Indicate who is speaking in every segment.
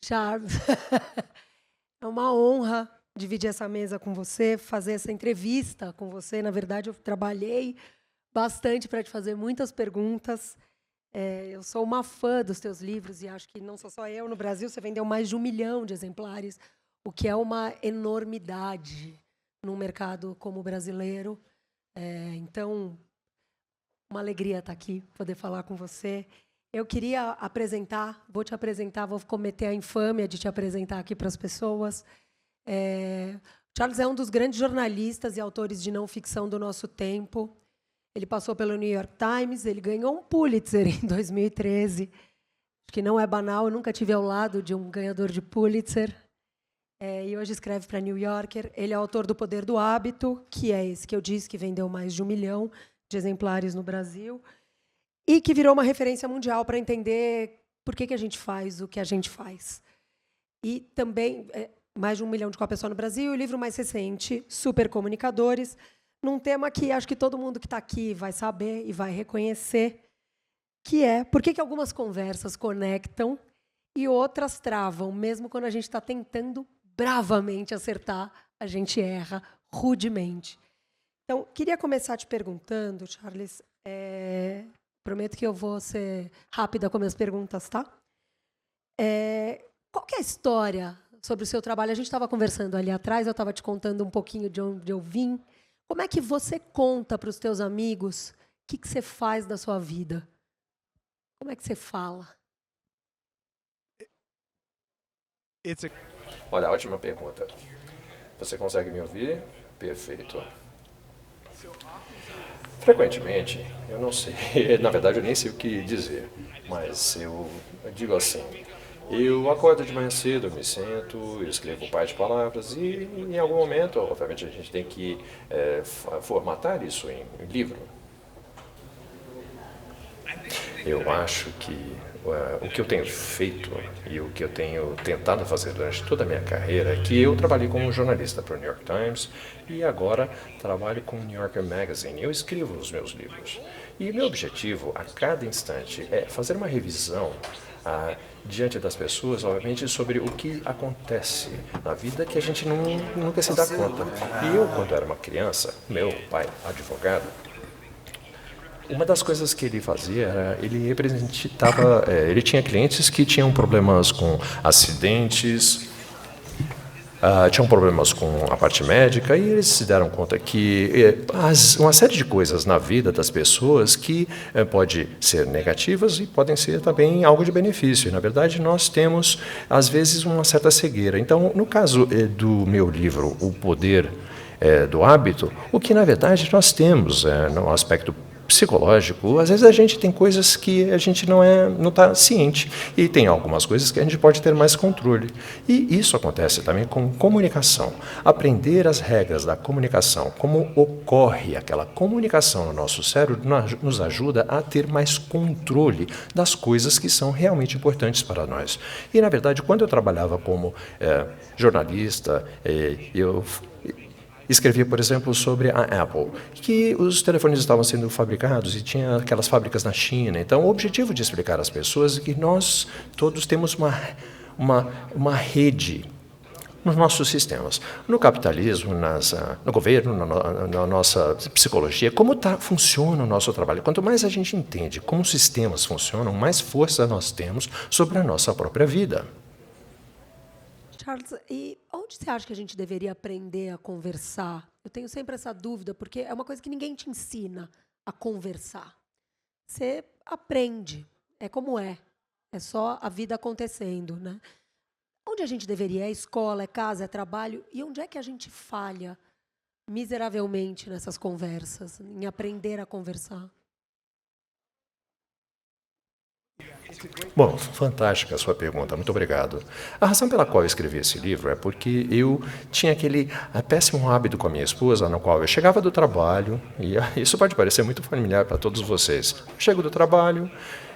Speaker 1: Charles, é uma honra dividir essa mesa com você, fazer essa entrevista com você. Na verdade, eu trabalhei bastante para te fazer muitas perguntas. Eu sou uma fã dos teus livros e acho que não sou só eu. No Brasil, você vendeu mais de 1 milhão de exemplares, o que é uma enormidade num mercado como o brasileiro. Então, uma alegria estar aqui, poder falar com você. Eu queria vou te apresentar, vou cometer a infâmia de te apresentar aqui para as pessoas. Charles é um dos grandes jornalistas e autores de não ficção do nosso tempo. Ele passou pelo New York Times, ele ganhou um Pulitzer em 2013. Acho que não é banal, eu nunca tive ao lado de um ganhador de Pulitzer. E hoje escreve para New Yorker. Ele é autor do Poder do Hábito, que é esse que eu disse que vendeu mais de 1 milhão de exemplares no Brasil, e que virou uma referência mundial para entender por que a gente faz o que a gente faz. E também, mais de 1 milhão de cópias só no Brasil, e o livro mais recente, Super Comunicadores, num tema que acho que todo mundo que está aqui vai saber e vai reconhecer, que é por que algumas conversas conectam e outras travam, mesmo quando a gente está tentando bravamente acertar, a gente erra rudemente. Então, queria começar te perguntando, Charles, prometo que eu vou ser rápida com minhas perguntas, tá? Qual que é a história sobre o seu trabalho? A gente estava conversando ali atrás, eu estava te contando um pouquinho de onde eu vim. Como é que você conta para os teus amigos o que você faz da sua vida? Como é que você fala?
Speaker 2: Olha, ótima pergunta. Você consegue me ouvir? Perfeito. Frequentemente, eu não sei, na verdade eu nem sei o que dizer, mas eu digo assim, eu acordo de manhã cedo, eu me sento, eu escrevo um par de palavras e em algum momento, obviamente, a gente tem que formatar isso em livro. Eu acho que o que eu tenho feito e o que eu tenho tentado fazer durante toda a minha carreira é que eu trabalhei como jornalista para o New York Times e agora trabalho com o New Yorker Magazine. Eu escrevo os meus livros. E meu objetivo, a cada instante, é fazer uma revisão diante das pessoas, obviamente, sobre o que acontece na vida que a gente nunca se dá conta. E eu, quando era uma criança, meu pai, advogado, uma das coisas que ele fazia era, ele tinha clientes que tinham problemas com acidentes, tinham problemas com a parte médica, e eles se deram conta que uma série de coisas na vida das pessoas que pode ser negativas e podem ser também algo de benefício. E, na verdade, nós temos, às vezes, uma certa cegueira. Então, no caso do meu livro, O Poder do Hábito, o que, na verdade, nós temos no aspecto psicológico, às vezes a gente tem coisas que a gente não está ciente e tem algumas coisas que a gente pode ter mais controle. E isso acontece também com comunicação. Aprender as regras da comunicação, como ocorre aquela comunicação no nosso cérebro, nos ajuda a ter mais controle das coisas que são realmente importantes para nós. E, na verdade, quando eu trabalhava como jornalista, eu escrevia, por exemplo, sobre a Apple, que os telefones estavam sendo fabricados e tinha aquelas fábricas na China. Então, o objetivo de explicar às pessoas é que nós todos temos uma rede nos nossos sistemas, no capitalismo, no governo, na nossa psicologia, como funciona o nosso trabalho. Quanto mais a gente entende como os sistemas funcionam, mais força nós temos sobre a nossa própria vida.
Speaker 1: Charles, e onde você acha que a gente deveria aprender a conversar? Eu tenho sempre essa dúvida, porque é uma coisa que ninguém te ensina a conversar. Você aprende, é como é só a vida acontecendo, né? Onde a gente deveria? É escola, é casa, é trabalho? E onde é que a gente falha miseravelmente nessas conversas, em aprender a conversar?
Speaker 2: Bom, fantástica a sua pergunta, muito obrigado. A razão pela qual eu escrevi esse livro é porque eu tinha aquele péssimo hábito com a minha esposa, no qual eu chegava do trabalho, e isso pode parecer muito familiar para todos vocês. Eu chego do trabalho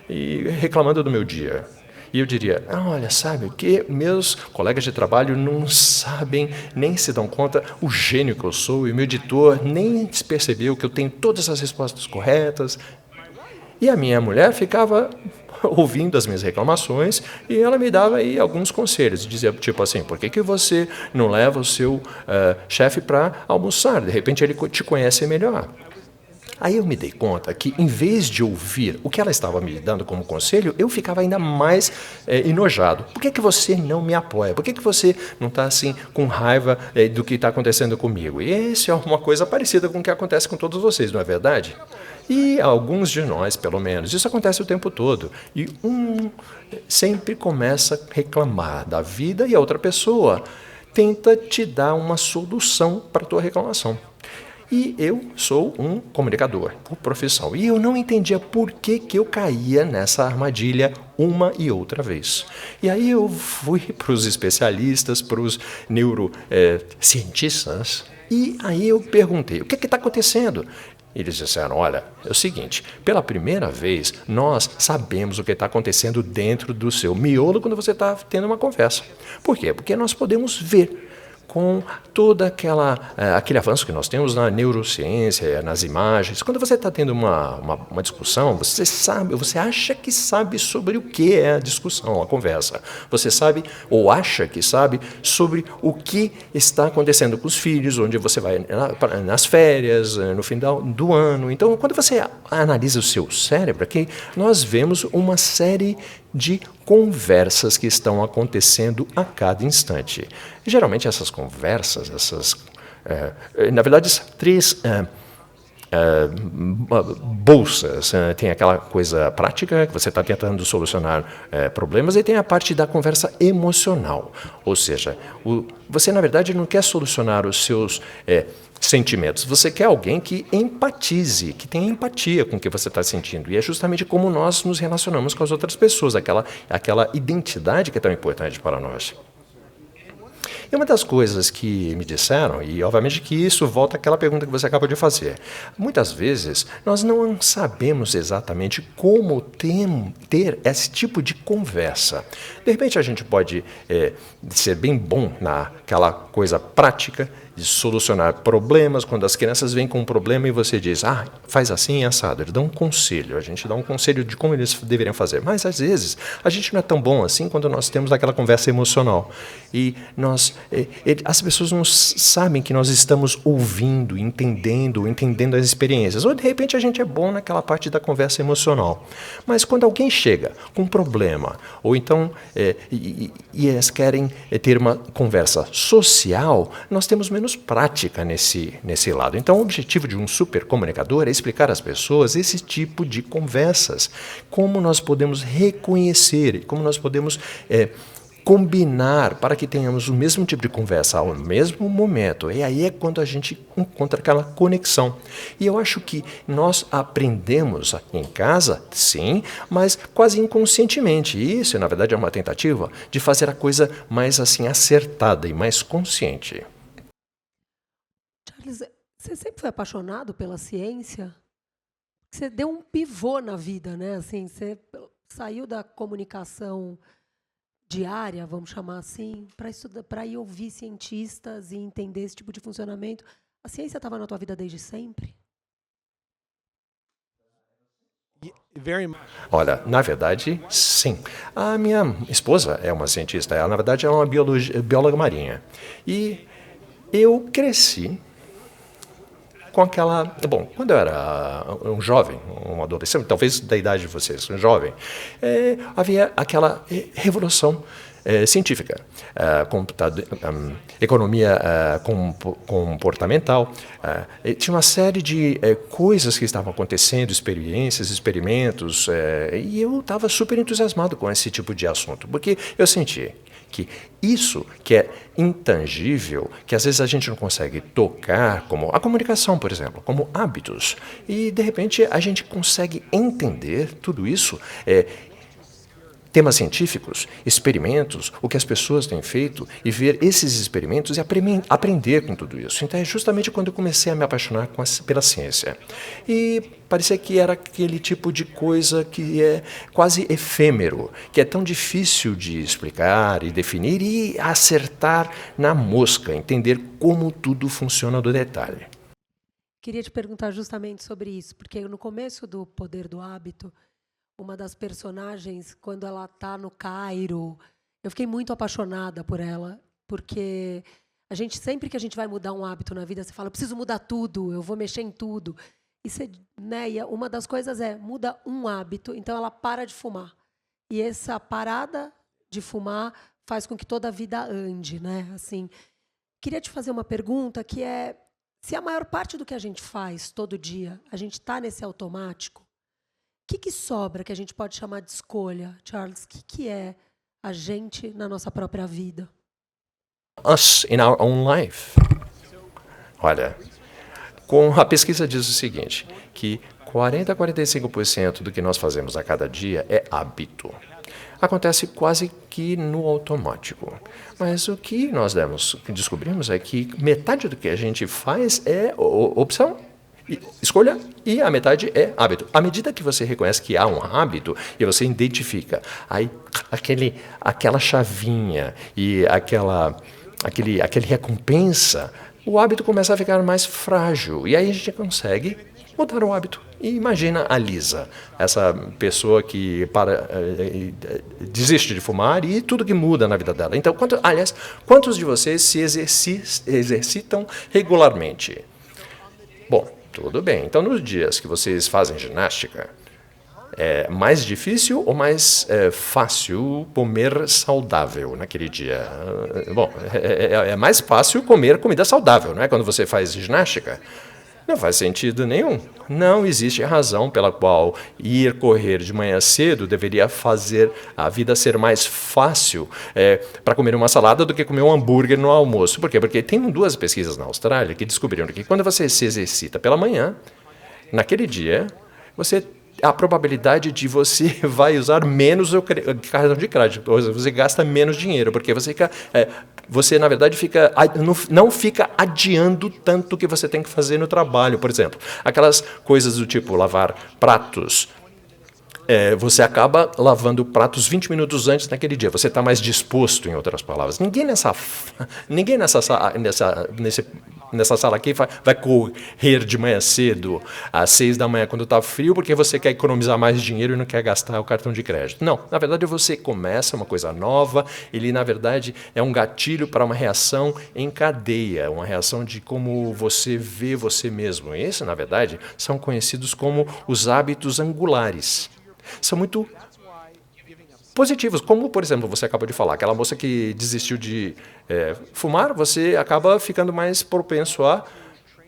Speaker 2: e reclamando do meu dia. E eu diria, olha, sabe o que? Meus colegas de trabalho não sabem, nem se dão conta o gênio que eu sou, e o meu editor nem percebeu que eu tenho todas as respostas corretas. E a minha mulher ficava ouvindo as minhas reclamações e ela me dava aí alguns conselhos. Dizia, tipo assim, por que você não leva o seu chefe para almoçar? De repente ele te conhece melhor. Aí eu me dei conta que, em vez de ouvir o que ela estava me dando como conselho, eu ficava ainda mais enojado. Por que você não me apoia? Por que você não está assim com raiva do que está acontecendo comigo? E isso é uma coisa parecida com o que acontece com todos vocês, não é verdade? E alguns de nós, pelo menos, isso acontece o tempo todo. E um sempre começa a reclamar da vida e a outra pessoa tenta te dar uma solução para a tua reclamação. E eu sou um comunicador por profissão. E eu não entendia por que eu caía nessa armadilha uma e outra vez. E aí eu fui para os especialistas, para os neurocientistas, e aí eu perguntei, o que está acontecendo? Eles disseram, olha, é o seguinte, pela primeira vez nós sabemos o que está acontecendo dentro do seu miolo quando você está tendo uma conversa. Por quê? Porque nós podemos ver com todo aquele avanço que nós temos na neurociência, nas imagens. Quando você está tendo uma discussão, você acha que sabe sobre o que é a discussão, a conversa. Você sabe ou acha que sabe sobre o que está acontecendo com os filhos, onde você vai nas férias, no final do ano. Então, quando você analisa o seu cérebro, aqui nós vemos uma série de conversas que estão acontecendo a cada instante. Geralmente essas conversas, na verdade, três bolsas. Tem aquela coisa prática, que você está tentando solucionar problemas, e tem a parte da conversa emocional. Ou seja, você, na verdade, não quer solucionar os seus sentimentos. Você quer alguém que empatize, que tenha empatia com o que você está sentindo. E é justamente como nós nos relacionamos com as outras pessoas, aquela identidade que é tão importante para nós. E uma das coisas que me disseram, e obviamente que isso volta àquela pergunta que você acabou de fazer, muitas vezes nós não sabemos exatamente como ter esse tipo de conversa. De repente a gente pode ser bem bom naquela coisa prática, de solucionar problemas, quando as crianças vêm com um problema e você diz, faz assim, assado. Ele dá um conselho, a gente dá um conselho de como eles deveriam fazer. Mas, às vezes, a gente não é tão bom assim quando nós temos aquela conversa emocional. E as pessoas não sabem que nós estamos ouvindo, entendendo as experiências. Ou, de repente, a gente é bom naquela parte da conversa emocional. Mas quando alguém chega com um problema, ou então e eles querem ter uma conversa social, nós temos menos prática nesse lado. Então, o objetivo de um super comunicador é explicar às pessoas esse tipo de conversas, como nós podemos reconhecer, como nós podemos combinar para que tenhamos o mesmo tipo de conversa ao mesmo momento. E aí é quando a gente encontra aquela conexão. E eu acho que nós aprendemos em casa, sim, mas quase inconscientemente. E isso, na verdade, é uma tentativa de fazer a coisa mais assim acertada e mais consciente.
Speaker 1: Charles, você sempre foi apaixonado pela ciência? Você deu um pivô na vida, né? Assim, você saiu da comunicação diária, vamos chamar assim, para ir ouvir cientistas e entender esse tipo de funcionamento. A ciência estava na tua vida desde sempre?
Speaker 2: Olha, na verdade, sim. A minha esposa é uma cientista, ela na verdade é uma bióloga marinha. E eu cresci com aquela... Bom, quando eu era um jovem, um adolescente, talvez da idade de vocês, um jovem, havia aquela revolução científica, economia comportamental, tinha uma série de coisas que estavam acontecendo, experiências, experimentos, e eu estava super entusiasmado com esse tipo de assunto, porque eu senti que isso que é intangível, que às vezes a gente não consegue tocar, como a comunicação, por exemplo, como hábitos, e de repente a gente consegue entender tudo isso, temas científicos, experimentos, o que as pessoas têm feito, e ver esses experimentos e aprender com tudo isso. Então é justamente quando eu comecei a me apaixonar pela ciência. E parecia que era aquele tipo de coisa que é quase efêmero, que é tão difícil de explicar e definir e acertar na mosca, entender como tudo funciona do detalhe.
Speaker 1: Queria te perguntar justamente sobre isso, porque no começo do Poder do Hábito, uma das personagens, quando ela está no Cairo, eu fiquei muito apaixonada por ela, porque sempre que a gente vai mudar um hábito na vida, você fala, eu preciso mudar tudo, eu vou mexer em tudo. E uma das coisas muda um hábito, então ela para de fumar. E essa parada de fumar faz com que toda a vida ande, né? Assim, queria te fazer uma pergunta que é, se a maior parte do que a gente faz todo dia, a gente está nesse automático, o que sobra que a gente pode chamar de escolha, Charles? O que é a gente na nossa própria vida?
Speaker 2: Us in our own life. Olha, a pesquisa diz o seguinte, que 40 a 45% do que nós fazemos a cada dia é hábito. Acontece quase que no automático. Mas o que nós descobrimos é que metade do que a gente faz é opção, escolha, e a metade é hábito. À medida que você reconhece que há um hábito e você identifica aí aquela chavinha e aquele recompensa, o hábito começa a ficar mais frágil. E aí a gente consegue mudar o hábito. E imagina a Lisa, essa pessoa que desiste de fumar e tudo que muda na vida dela. Então, quantos de vocês se exercitam regularmente? Bom, tudo bem. Então, nos dias que vocês fazem ginástica, é mais difícil ou mais fácil comer saudável naquele dia? Bom, é mais fácil comer comida saudável, não é? Quando você faz ginástica. Não faz sentido nenhum. Não existe razão pela qual ir correr de manhã cedo deveria fazer a vida ser mais fácil para comer uma salada do que comer um hambúrguer no almoço. Por quê? Porque tem 2 pesquisas na Austrália que descobriram que quando você se exercita pela manhã, naquele dia, a probabilidade de você vai usar menos o cartão de crédito, você gasta menos dinheiro, porque você na verdade não fica adiando tanto o que você tem que fazer no trabalho. Por exemplo, aquelas coisas do tipo lavar pratos, você acaba lavando pratos 20 minutos antes naquele dia. Você está mais disposto, em outras palavras. Ninguém nessa sala aqui vai correr de manhã cedo, às 6 da manhã, quando está frio, porque você quer economizar mais dinheiro e não quer gastar o cartão de crédito. Não, na verdade você começa uma coisa nova, ele na verdade é um gatilho para uma reação em cadeia, uma reação de como você vê você mesmo. Esses, na verdade, são conhecidos como os hábitos angulares. São muito positivos, como, por exemplo, você acabou de falar, aquela moça que desistiu de fumar, você acaba ficando mais propenso a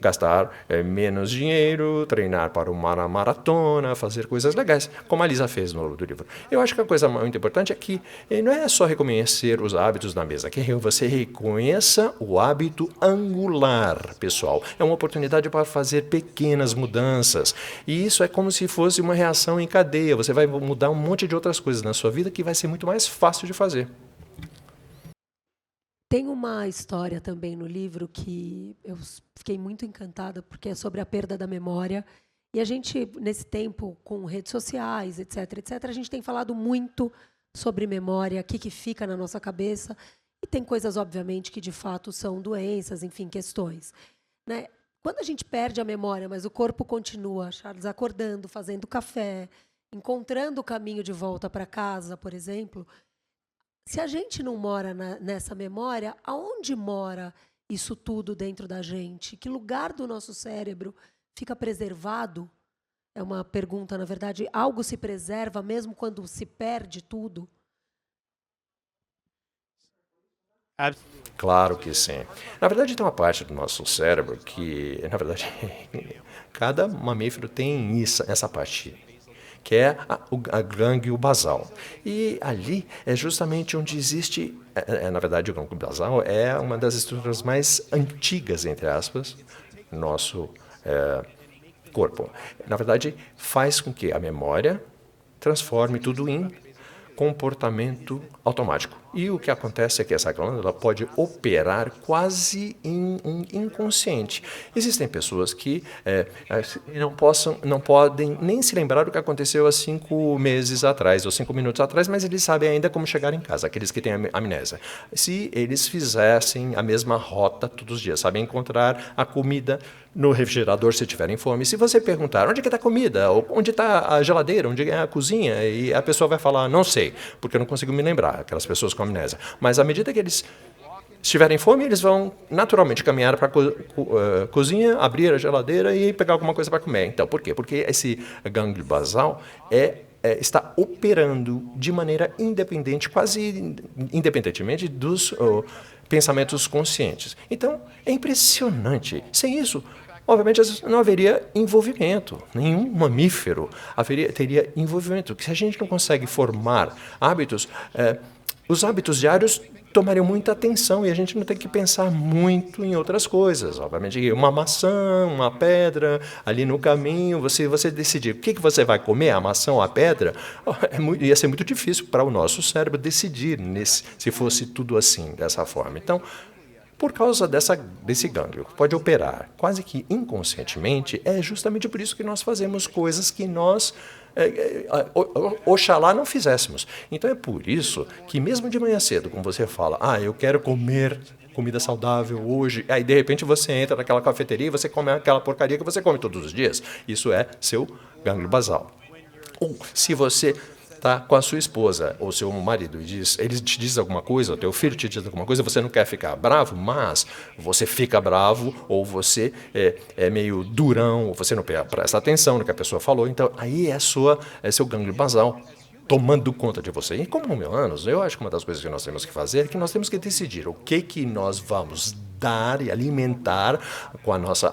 Speaker 2: gastar menos dinheiro, treinar para uma maratona, fazer coisas legais, como a Lisa fez no livro. Eu acho que a coisa muito importante é que não é só reconhecer os hábitos na mesa, que você reconheça o hábito angular, pessoal. É uma oportunidade para fazer pequenas mudanças. E isso é como se fosse uma reação em cadeia. Você vai mudar um monte de outras coisas na sua vida que vai ser muito mais fácil de fazer.
Speaker 1: Tem uma história também no livro que eu fiquei muito encantada, porque é sobre a perda da memória. E a gente, nesse tempo, com redes sociais, etc., a gente tem falado muito sobre memória, o que fica na nossa cabeça. E tem coisas, obviamente, que de fato são doenças, enfim, questões. Né? Quando a gente perde a memória, mas o corpo continua, Charles, acordando, fazendo café, encontrando o caminho de volta para casa, por exemplo, se a gente não mora nessa memória, aonde mora isso tudo dentro da gente? Que lugar do nosso cérebro fica preservado? É uma pergunta, na verdade. Algo se preserva mesmo quando se perde tudo?
Speaker 2: Claro que sim. Na verdade, tem uma parte do nosso cérebro que, na verdade, cada mamífero tem essa parte, que é a gânglio basal. E ali é justamente onde existe, na verdade, o gânglio basal é uma das estruturas mais antigas, entre aspas, no nosso corpo. Na verdade, faz com que a memória transforme tudo em comportamento automático. E o que acontece é que essa glândula pode operar quase em um inconsciente. Existem pessoas que não podem nem se lembrar do que aconteceu há 5 meses atrás ou 5 minutos atrás, mas eles sabem ainda como chegar em casa, aqueles que têm amnésia. Se eles fizessem a mesma rota todos os dias, sabem encontrar a comida no refrigerador se tiverem fome. Se você perguntar onde é que está a comida, onde está a geladeira, onde é a cozinha, e a pessoa vai falar, não sei, porque eu não consigo me lembrar, aquelas pessoas com amnésia. Mas à medida que eles estiverem fome, eles vão naturalmente caminhar para a cozinha, abrir a geladeira e pegar alguma coisa para comer. Então, por quê? Porque esse gânglio basal está operando de maneira independente, quase independentemente dos pensamentos conscientes. Então, é impressionante. Sem isso, obviamente, não haveria envolvimento. Nenhum mamífero teria envolvimento. Se a gente não consegue formar hábitos, os hábitos diários tomariam muita atenção e a gente não tem que pensar muito em outras coisas. Obviamente, uma maçã, uma pedra, ali no caminho, você decidir o que você vai comer, a maçã ou a pedra, ia ser muito difícil para o nosso cérebro decidir se fosse tudo assim, dessa forma. Então, por causa desse gânglio, que pode operar quase que inconscientemente, é justamente por isso que nós fazemos coisas que nós, oxalá, não fizéssemos. Então é por isso que mesmo de manhã cedo, como você fala, eu quero comer comida saudável hoje, aí de repente você entra naquela cafeteria e você come aquela porcaria que você come todos os dias. Isso é seu gânglio basal. Ou se você está com a sua esposa ou seu marido e ele te diz alguma coisa, o teu filho te diz alguma coisa, você não quer ficar bravo, mas você fica bravo ou você é meio durão, ou você não presta atenção no que a pessoa falou, então aí é seu gânglio basal tomando conta de você. E como humanos, eu acho que uma das coisas que nós temos que fazer é que nós temos que decidir o que nós vamos dar e alimentar com o nosso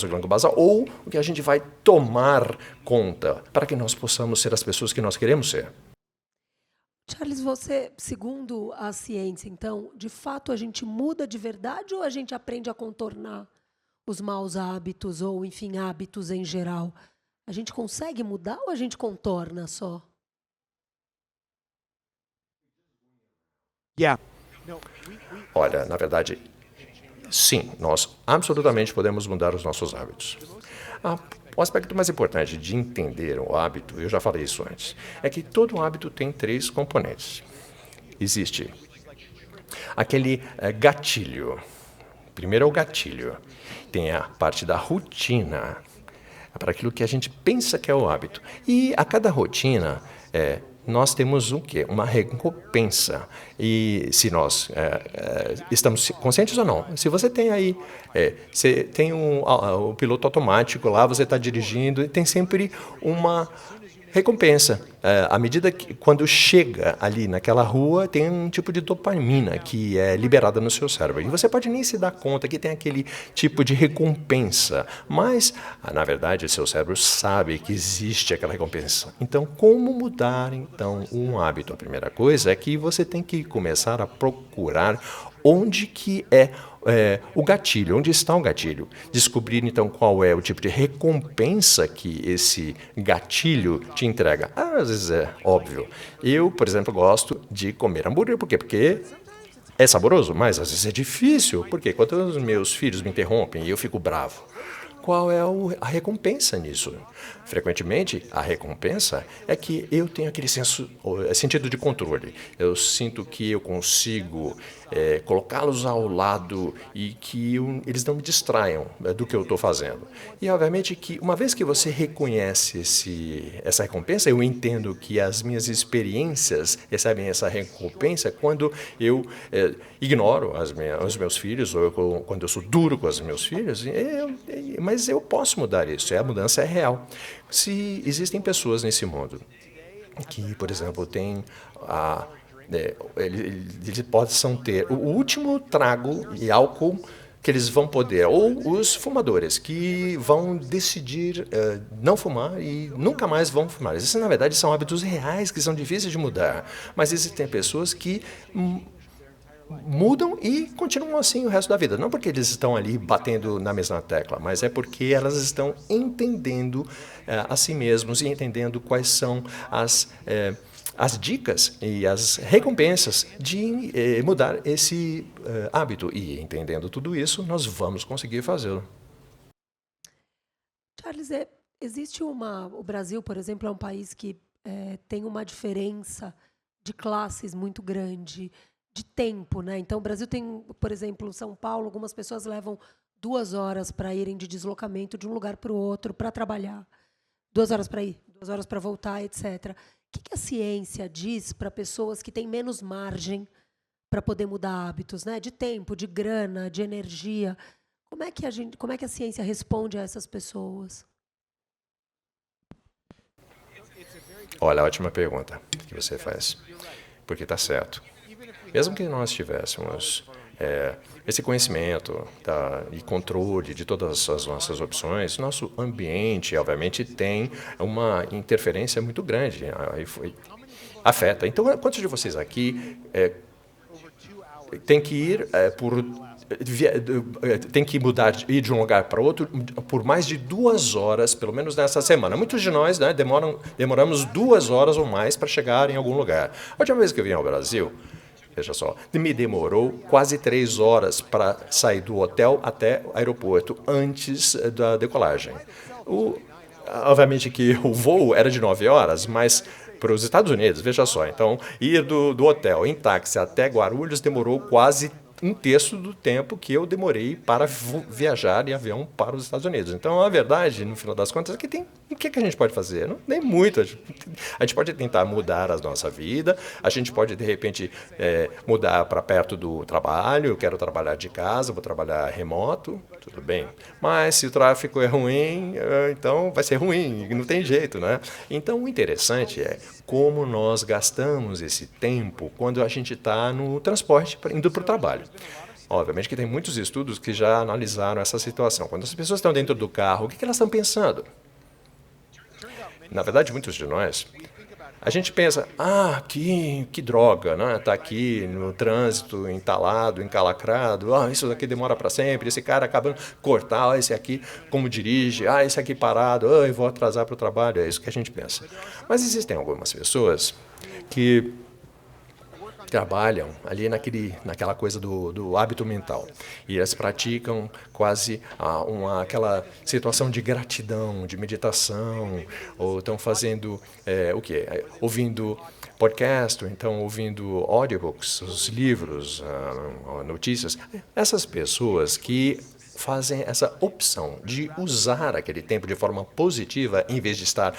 Speaker 2: gânglio basal, ou o que a gente vai tomar conta para que nós possamos ser as pessoas que nós queremos ser.
Speaker 1: Charles, você, segundo a ciência, então, de fato a gente muda de verdade ou a gente aprende a contornar os maus hábitos ou, enfim, hábitos em geral? A gente consegue mudar ou a gente contorna só?
Speaker 2: Olha, na verdade, sim, nós absolutamente podemos mudar os nossos hábitos. O aspecto mais importante de entender o hábito, eu já falei isso antes, é que todo hábito tem 3 componentes. Existe aquele gatilho. Primeiro é o gatilho. Tem a parte da rotina, para aquilo que a gente pensa que é o hábito. E a cada rotina, nós temos o quê? Uma recompensa. E se nós estamos conscientes ou não. Se você tem aí, você tem o piloto automático lá, você está dirigindo e tem sempre uma recompensa. À medida que, quando chega ali naquela rua, tem um tipo de dopamina que é liberada no seu cérebro. E você pode nem se dar conta que tem aquele tipo de recompensa. Mas, na verdade, o seu cérebro sabe que existe aquela recompensa. Então, como mudar, um hábito? A primeira coisa é que você tem que começar a procurar onde que o gatilho, onde está o gatilho. Descobrir, então, qual é o tipo de recompensa que esse gatilho te entrega. Às vezes é óbvio. Eu, por exemplo, gosto de comer hambúrguer. Por quê? Porque é saboroso, mas às vezes é difícil. Porque quando os meus filhos me interrompem e eu fico bravo, qual é a recompensa nisso? Frequentemente, a recompensa é que eu tenho aquele sentido de controle. Eu sinto que eu consigo colocá-los ao lado e que eles não me distraiam do que eu estou fazendo. E, obviamente, que uma vez que você reconhece essa recompensa, eu entendo que as minhas experiências recebem essa recompensa quando eu ignoro os meus filhos ou quando eu sou duro com os meus filhos, mas eu posso mudar isso, a mudança é real. Se existem pessoas nesse mundo que, por exemplo, têm eles possam ter o último trago de álcool que eles vão poder, ou os fumadores que vão decidir não fumar e nunca mais vão fumar. Esses, na verdade, são hábitos reais que são difíceis de mudar, mas existem pessoas que mudam e continuam assim o resto da vida. Não porque eles estão ali batendo na mesma tecla, mas é porque elas estão entendendo a si mesmos e entendendo quais são as dicas e as recompensas de mudar esse hábito. E entendendo tudo isso, nós vamos conseguir fazê-lo.
Speaker 1: Charles, existe o Brasil, por exemplo, é um país que tem uma diferença de classes muito grande, de tempo, né? Então, o Brasil tem, por exemplo, São Paulo, algumas pessoas levam 2 horas para irem de deslocamento de um lugar para o outro para trabalhar. 2 horas para ir, 2 horas para voltar, etc. O que a ciência diz para pessoas que têm menos margem para poder mudar hábitos, né? De tempo, de grana, de energia. Como é que a ciência responde a essas pessoas?
Speaker 2: Olha, ótima pergunta que você faz, porque está certo. Mesmo que nós tivéssemos esse conhecimento e controle de todas as nossas opções, nosso ambiente, obviamente, tem uma interferência muito grande. Afeta. Então, quantos de vocês aqui tem que ir tem que ir de um lugar para outro por mais de 2 horas, pelo menos nessa semana. Muitos de nós, né, demoramos 2 horas ou mais para chegar em algum lugar. A última vez que eu vim ao Brasil, veja só, me demorou quase 3 horas para sair do hotel até o aeroporto antes da decolagem. Obviamente que o voo era de 9 horas, mas para os Estados Unidos, veja só, então ir do hotel em táxi até Guarulhos demorou quase 1/3 do tempo que eu demorei para viajar em avião para os Estados Unidos. Então, a verdade, no final das contas, é que o que a gente pode fazer? Não tem muito. A gente pode tentar mudar a nossa vida, a gente pode, de repente, mudar para perto do trabalho, eu quero trabalhar de casa, vou trabalhar remoto, tudo bem. Mas se o tráfego é ruim, então vai ser ruim, não tem jeito, né? Então, o interessante é como nós gastamos esse tempo quando a gente está no transporte indo para o trabalho. Obviamente que tem muitos estudos que já analisaram essa situação. Quando as pessoas estão dentro do carro, o que elas estão pensando? Na verdade, muitos de nós, a gente pensa, que droga, né? Tá aqui no trânsito, entalado, encalacrado, isso daqui demora para sempre, esse cara acabando de cortar, esse aqui como dirige, esse aqui parado, eu vou atrasar para o trabalho, é isso que a gente pensa. Mas existem algumas pessoas que trabalham ali naquela coisa do hábito mental. E elas praticam quase aquela situação de gratidão, de meditação, ou estão fazendo o quê? Ouvindo podcast, ou então ouvindo audiobooks, os livros, notícias. Essas pessoas que fazem essa opção de usar aquele tempo de forma positiva, em vez de estar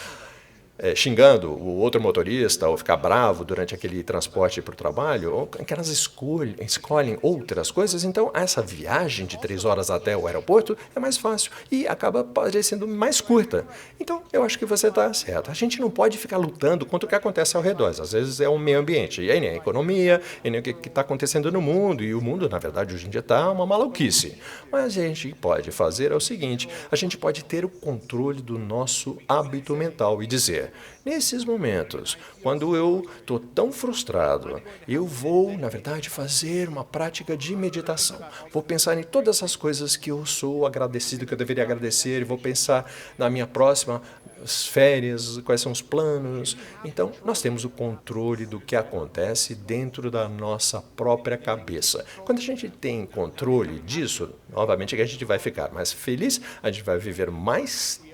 Speaker 2: xingando o outro motorista ou ficar bravo durante aquele transporte para o trabalho, ou que elas escolhem outras coisas, então essa viagem de 3 horas até o aeroporto é mais fácil e acaba parecendo mais curta. Então, eu acho que você está certo. A gente não pode ficar lutando contra o que acontece ao redor. Às vezes é o meio ambiente, e aí nem a economia, e nem o que está acontecendo no mundo, e o mundo, na verdade, hoje em dia está uma maluquice. Mas a gente pode fazer o seguinte, a gente pode ter o controle do nosso hábito mental e dizer, nesses momentos, quando eu estou tão frustrado, eu vou, na verdade, fazer uma prática de meditação. Vou pensar em todas as coisas que eu sou agradecido, que eu deveria agradecer, vou pensar na minha próxima férias, quais são os planos. Então, nós temos o controle do que acontece dentro da nossa própria cabeça. Quando a gente tem controle disso, obviamente que a gente vai ficar mais feliz, a gente vai viver mais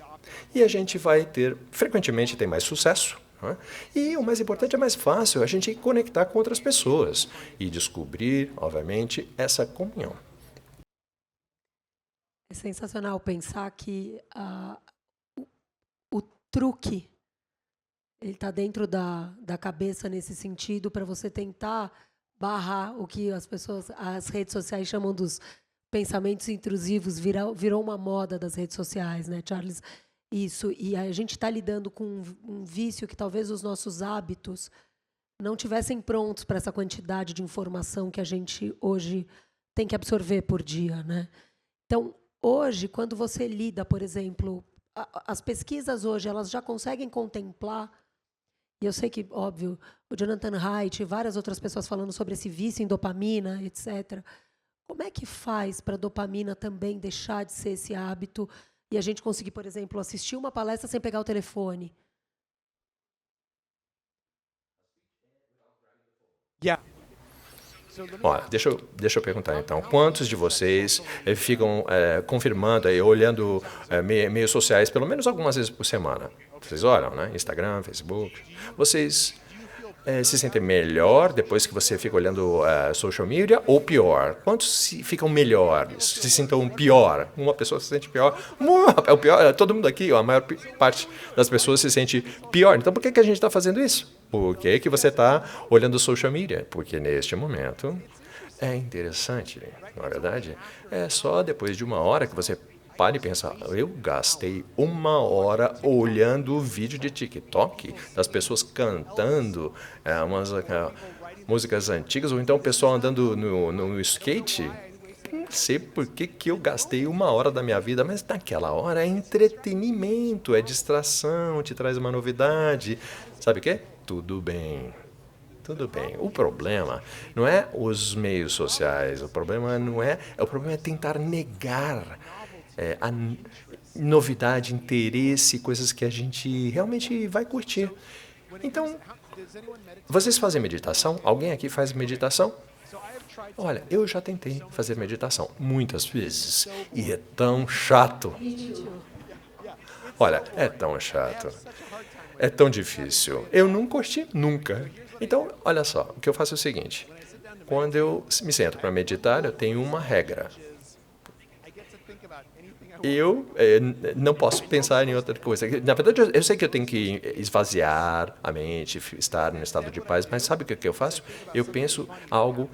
Speaker 2: e a gente vai frequentemente tem mais sucesso. Né? E o mais importante, é mais fácil a gente conectar com outras pessoas e descobrir, obviamente, essa comunhão.
Speaker 1: É sensacional pensar que o truque ele está dentro da cabeça nesse sentido para você tentar barrar o que as redes sociais chamam dos pensamentos intrusivos, virou uma moda das redes sociais, né, Charles? Isso, e a gente está lidando com um vício que talvez os nossos hábitos não tivessem prontos para essa quantidade de informação que a gente hoje tem que absorver por dia, né? Então, hoje, quando você lida, por exemplo, as pesquisas hoje, elas já conseguem contemplar, e eu sei que, óbvio, o Jonathan Haidt e várias outras pessoas falando sobre esse vício em dopamina, etc. Como é que faz para a dopamina também deixar de ser esse hábito e a gente conseguir, por exemplo, assistir uma palestra sem pegar o telefone?
Speaker 2: Olha, deixa eu perguntar então. Quantos de vocês ficam confirmando, olhando meios sociais pelo menos algumas vezes por semana? Vocês olham, né? Instagram, Facebook. Vocês se sentem melhor depois que você fica olhando social media ou pior? Quantos ficam melhores? Se sintam pior? Uma pessoa se sente pior. É o pior. Todo mundo aqui, a maior parte das pessoas se sente pior. Então por que a gente está fazendo isso? Por que você está olhando social media? Porque neste momento é interessante, na verdade. É só depois de uma hora que você para e pensa, eu gastei uma hora olhando o vídeo de TikTok das pessoas cantando umas músicas antigas, ou então o pessoal andando no skate. Não sei por que eu gastei uma hora da minha vida, mas naquela hora é entretenimento, é distração, te traz uma novidade. Sabe o quê? Tudo bem. Tudo bem. O problema não é os meios sociais, o problema é tentar negar a novidade, interesse, coisas que a gente realmente vai curtir. Então, vocês fazem meditação? Alguém aqui faz meditação? Olha, eu já tentei fazer meditação muitas vezes e é tão chato. Olha, é tão chato. É tão difícil. Eu não curti nunca. Então, olha só, o que eu faço é o seguinte. Quando eu me sento para meditar, eu tenho uma regra. Eu não posso pensar em outra coisa. Na verdade, eu sei que eu tenho que esvaziar a mente, estar no estado de paz, mas sabe o que eu faço? Eu penso algo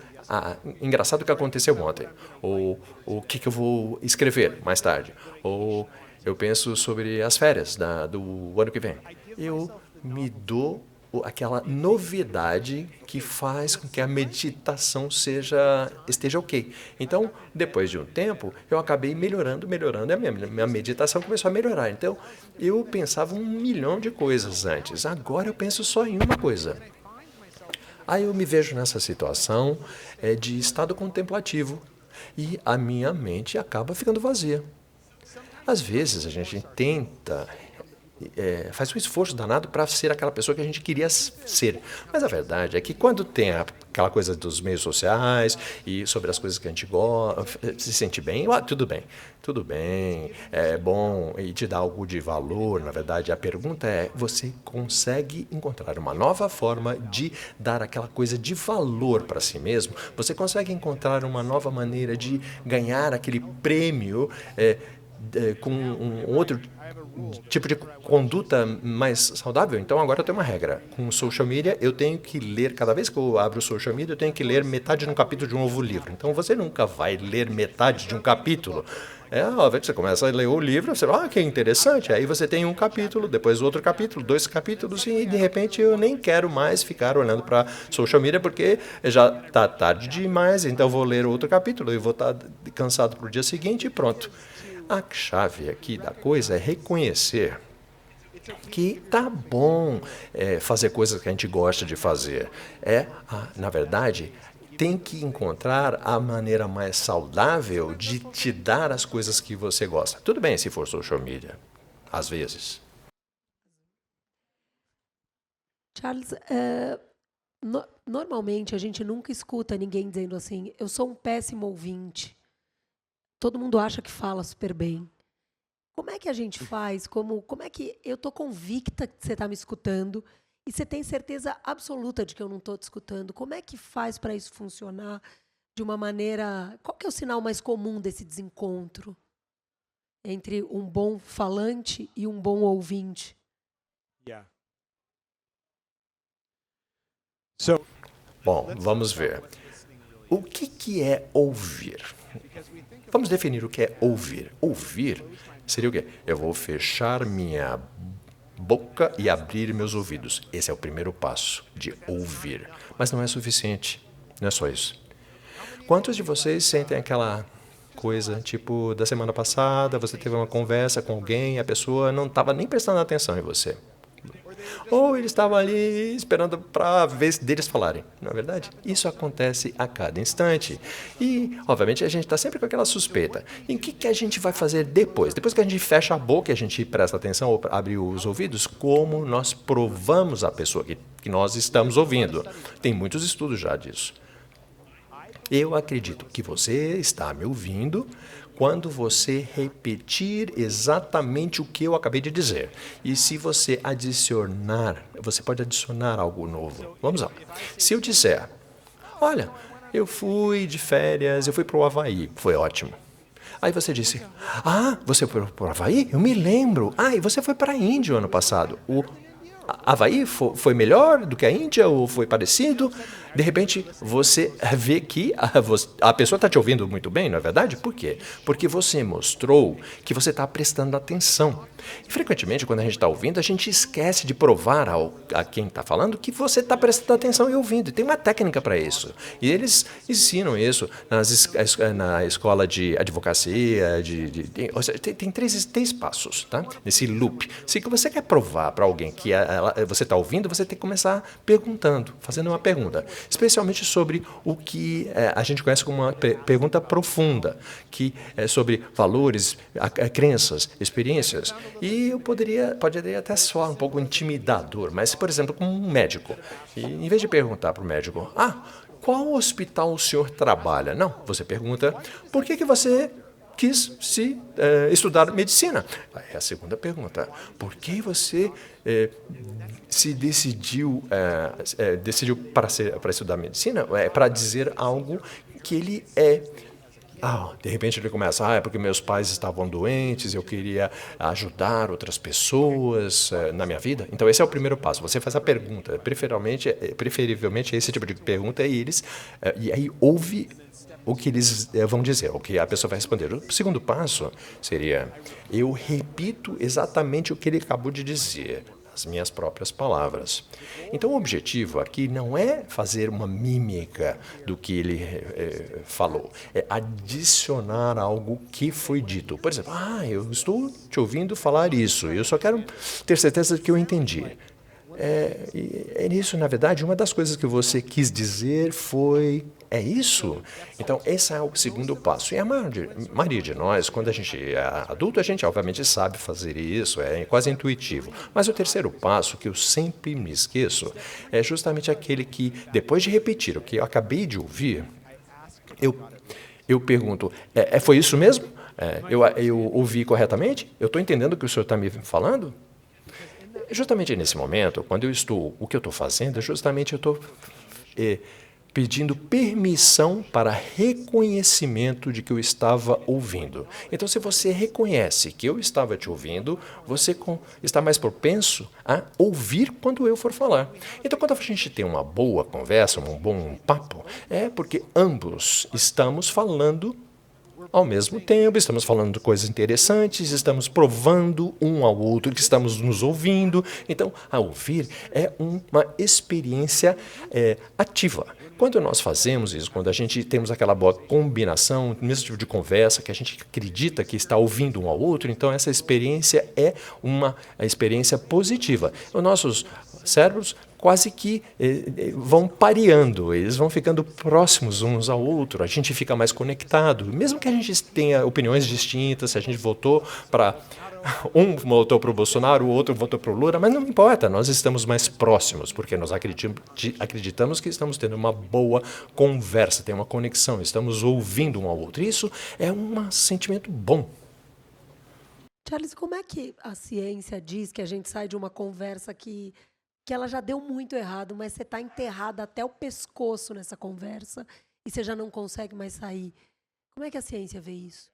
Speaker 2: engraçado que aconteceu ontem, ou o que eu vou escrever mais tarde, ou eu penso sobre as férias do ano que vem. Eu me dou aquela novidade que faz com que a meditação esteja ok. Então, depois de um tempo, eu acabei melhorando, e a minha meditação começou a melhorar. Então, eu pensava 1 milhão de coisas antes. Agora eu penso só em uma coisa. Aí eu me vejo nessa situação de estado contemplativo e a minha mente acaba ficando vazia. Às vezes a gente tenta faz um esforço danado para ser aquela pessoa que a gente queria ser. Mas a verdade é que quando tem aquela coisa dos meios sociais e sobre as coisas que a gente gosta, se sente bem, tudo bem, é bom e te dá algo de valor. Na verdade, a pergunta é, você consegue encontrar uma nova forma de dar aquela coisa de valor para si mesmo? Você consegue encontrar uma nova maneira de ganhar aquele prêmio com um outro tipo de conduta mais saudável? Então agora eu tenho uma regra. Com o social media eu tenho que ler, cada vez que eu abro o social media eu tenho que ler metade de um capítulo de um novo livro. Então você nunca vai ler metade de um capítulo. Você começa a ler o livro, você fala, que interessante. Aí você tem um capítulo, depois outro capítulo, 2 capítulos, e de repente eu nem quero mais ficar olhando para social media porque já está tarde demais, então eu vou ler outro capítulo e vou estar cansado para o dia seguinte e pronto. A chave aqui da coisa é reconhecer que tá bom fazer coisas que a gente gosta de fazer. Na verdade, tem que encontrar a maneira mais saudável de te dar as coisas que você gosta. Tudo bem se for social media, às vezes.
Speaker 1: Charles, normalmente a gente nunca escuta ninguém dizendo assim, eu sou um péssimo ouvinte. Todo mundo acha que fala super bem. Como é que a gente faz? Como é que eu estou convicta que você está me escutando e você tem certeza absoluta de que eu não estou te escutando? Como é que faz para isso funcionar de uma maneira... Qual que é o sinal mais comum desse desencontro entre um bom falante e um bom ouvinte?
Speaker 2: Bom, vamos ver. O que é ouvir? Vamos definir o que é ouvir. Ouvir seria o quê? Eu vou fechar minha boca e abrir meus ouvidos. Esse é o primeiro passo de ouvir. Mas não é suficiente. Não é só isso. Quantos de vocês sentem aquela coisa, tipo, da semana passada, você teve uma conversa com alguém e a pessoa não estava nem prestando atenção em você? Ou eles estavam ali esperando para a vez deles falarem. Não é verdade? Isso acontece a cada instante. E, obviamente, a gente está sempre com aquela suspeita. Em que a gente vai fazer depois? Depois que a gente fecha a boca e a gente presta atenção ou abre os ouvidos, como nós provamos a pessoa que nós estamos ouvindo? Tem muitos estudos já disso. Eu acredito que você está me ouvindo quando você repetir exatamente o que eu acabei de dizer. E se você adicionar, você pode adicionar algo novo. Vamos lá. Se eu disser, olha, eu fui de férias, eu fui para o Havaí, foi ótimo. Aí você disse, você foi para o Havaí? Eu me lembro. E você foi para a Índia ano passado. O Havaí foi melhor do que a Índia ou foi parecido? De repente, você vê que a pessoa está te ouvindo muito bem, não é verdade? Por quê? Porque você mostrou que você está prestando atenção. E, frequentemente, quando a gente está ouvindo, a gente esquece de provar a quem está falando que você está prestando atenção e ouvindo. E tem uma técnica para isso. E eles ensinam isso na escola de advocacia. Tem três passos, tá? Nesse loop. Se você quer provar para alguém que você está ouvindo, você tem que começar perguntando, fazendo uma pergunta. Especialmente sobre o que a gente conhece como uma pergunta profunda, que é sobre valores, crenças, experiências. E poderia até soar um pouco intimidador, mas, por exemplo, como um médico. E, em vez de perguntar para o médico, qual hospital o senhor trabalha? Não, você pergunta, por que você quis estudar medicina? É a segunda pergunta. Por que você se decidiu para estudar medicina? Para dizer algo que ele é. De repente ele começa, é porque meus pais estavam doentes, eu queria ajudar outras pessoas na minha vida. Então esse é o primeiro passo, você faz a pergunta, preferivelmente esse tipo de pergunta, e aí ouve o que eles vão dizer, o que a pessoa vai responder. O segundo passo seria, eu repito exatamente o que ele acabou de dizer, as minhas próprias palavras. Então o objetivo aqui não é fazer uma mímica do que ele falou, é adicionar algo que foi dito. Por exemplo, eu estou te ouvindo falar isso, eu só quero ter certeza que eu entendi. Isso, na verdade, uma das coisas que você quis dizer foi... É isso? Então, esse é o segundo passo. E a maioria de nós, quando a gente é adulto, a gente obviamente sabe fazer isso, é quase intuitivo. Mas o terceiro passo, que eu sempre me esqueço, é justamente aquele que, depois de repetir o que eu acabei de ouvir, eu pergunto, foi isso mesmo? Eu ouvi corretamente? Eu estou entendendo o que o senhor está me falando? Justamente nesse momento, o que eu estou fazendo, justamente eu estou pedindo permissão para reconhecimento de que eu estava ouvindo. Então, se você reconhece que eu estava te ouvindo, você está mais propenso a ouvir quando eu for falar. Então, quando a gente tem uma boa conversa, um bom papo, é porque ambos estamos falando ao mesmo tempo, estamos falando de coisas interessantes, estamos provando um ao outro que estamos nos ouvindo. Então, a ouvir é uma experiência ativa. Quando nós fazemos isso, quando a gente temos aquela boa combinação, mesmo tipo de conversa, que a gente acredita que está ouvindo um ao outro, então essa experiência é uma experiência positiva. Os nossos cérebros quase que vão pareando, eles vão ficando próximos uns ao outro, a gente fica mais conectado, mesmo que a gente tenha opiniões distintas, se a gente votou para... Um votou para o Bolsonaro, o outro votou para o Lula, mas não importa, nós estamos mais próximos, porque nós acreditamos que estamos tendo uma boa conversa, tem uma conexão, estamos ouvindo um ao outro. Isso é um sentimento bom.
Speaker 1: Charles, como é que a ciência diz que a gente sai de uma conversa que ela já deu muito errado, mas você está enterrado até o pescoço nessa conversa e você já não consegue mais sair? Como é que a ciência vê isso?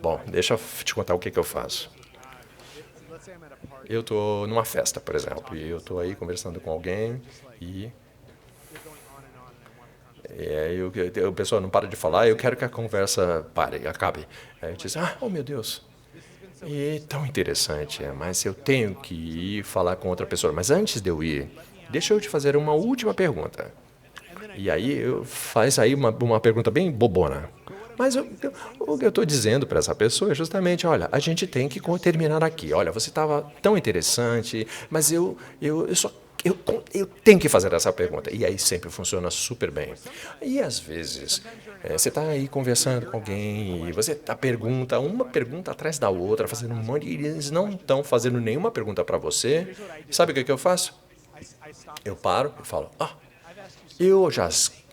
Speaker 2: Bom, deixa eu te contar o que eu faço. Eu estou numa festa, por exemplo, e eu estou aí conversando com alguém e aí o pessoal não para de falar, eu quero que a conversa pare, acabe. Aí eu diz, oh meu Deus, é tão interessante, mas eu tenho que ir falar com outra pessoa. Mas antes de eu ir, deixa eu te fazer uma última pergunta. E aí faz aí uma pergunta bem bobona. Mas o que eu estou dizendo para essa pessoa é justamente, olha, a gente tem que terminar aqui. Olha, você estava tão interessante, mas eu tenho que fazer essa pergunta. E aí sempre funciona super bem. E às vezes, você está aí conversando com alguém e você pergunta uma pergunta atrás da outra, fazendo um monte, e eles não estão fazendo nenhuma pergunta para você. Sabe o que eu faço? Eu paro e falo, eu já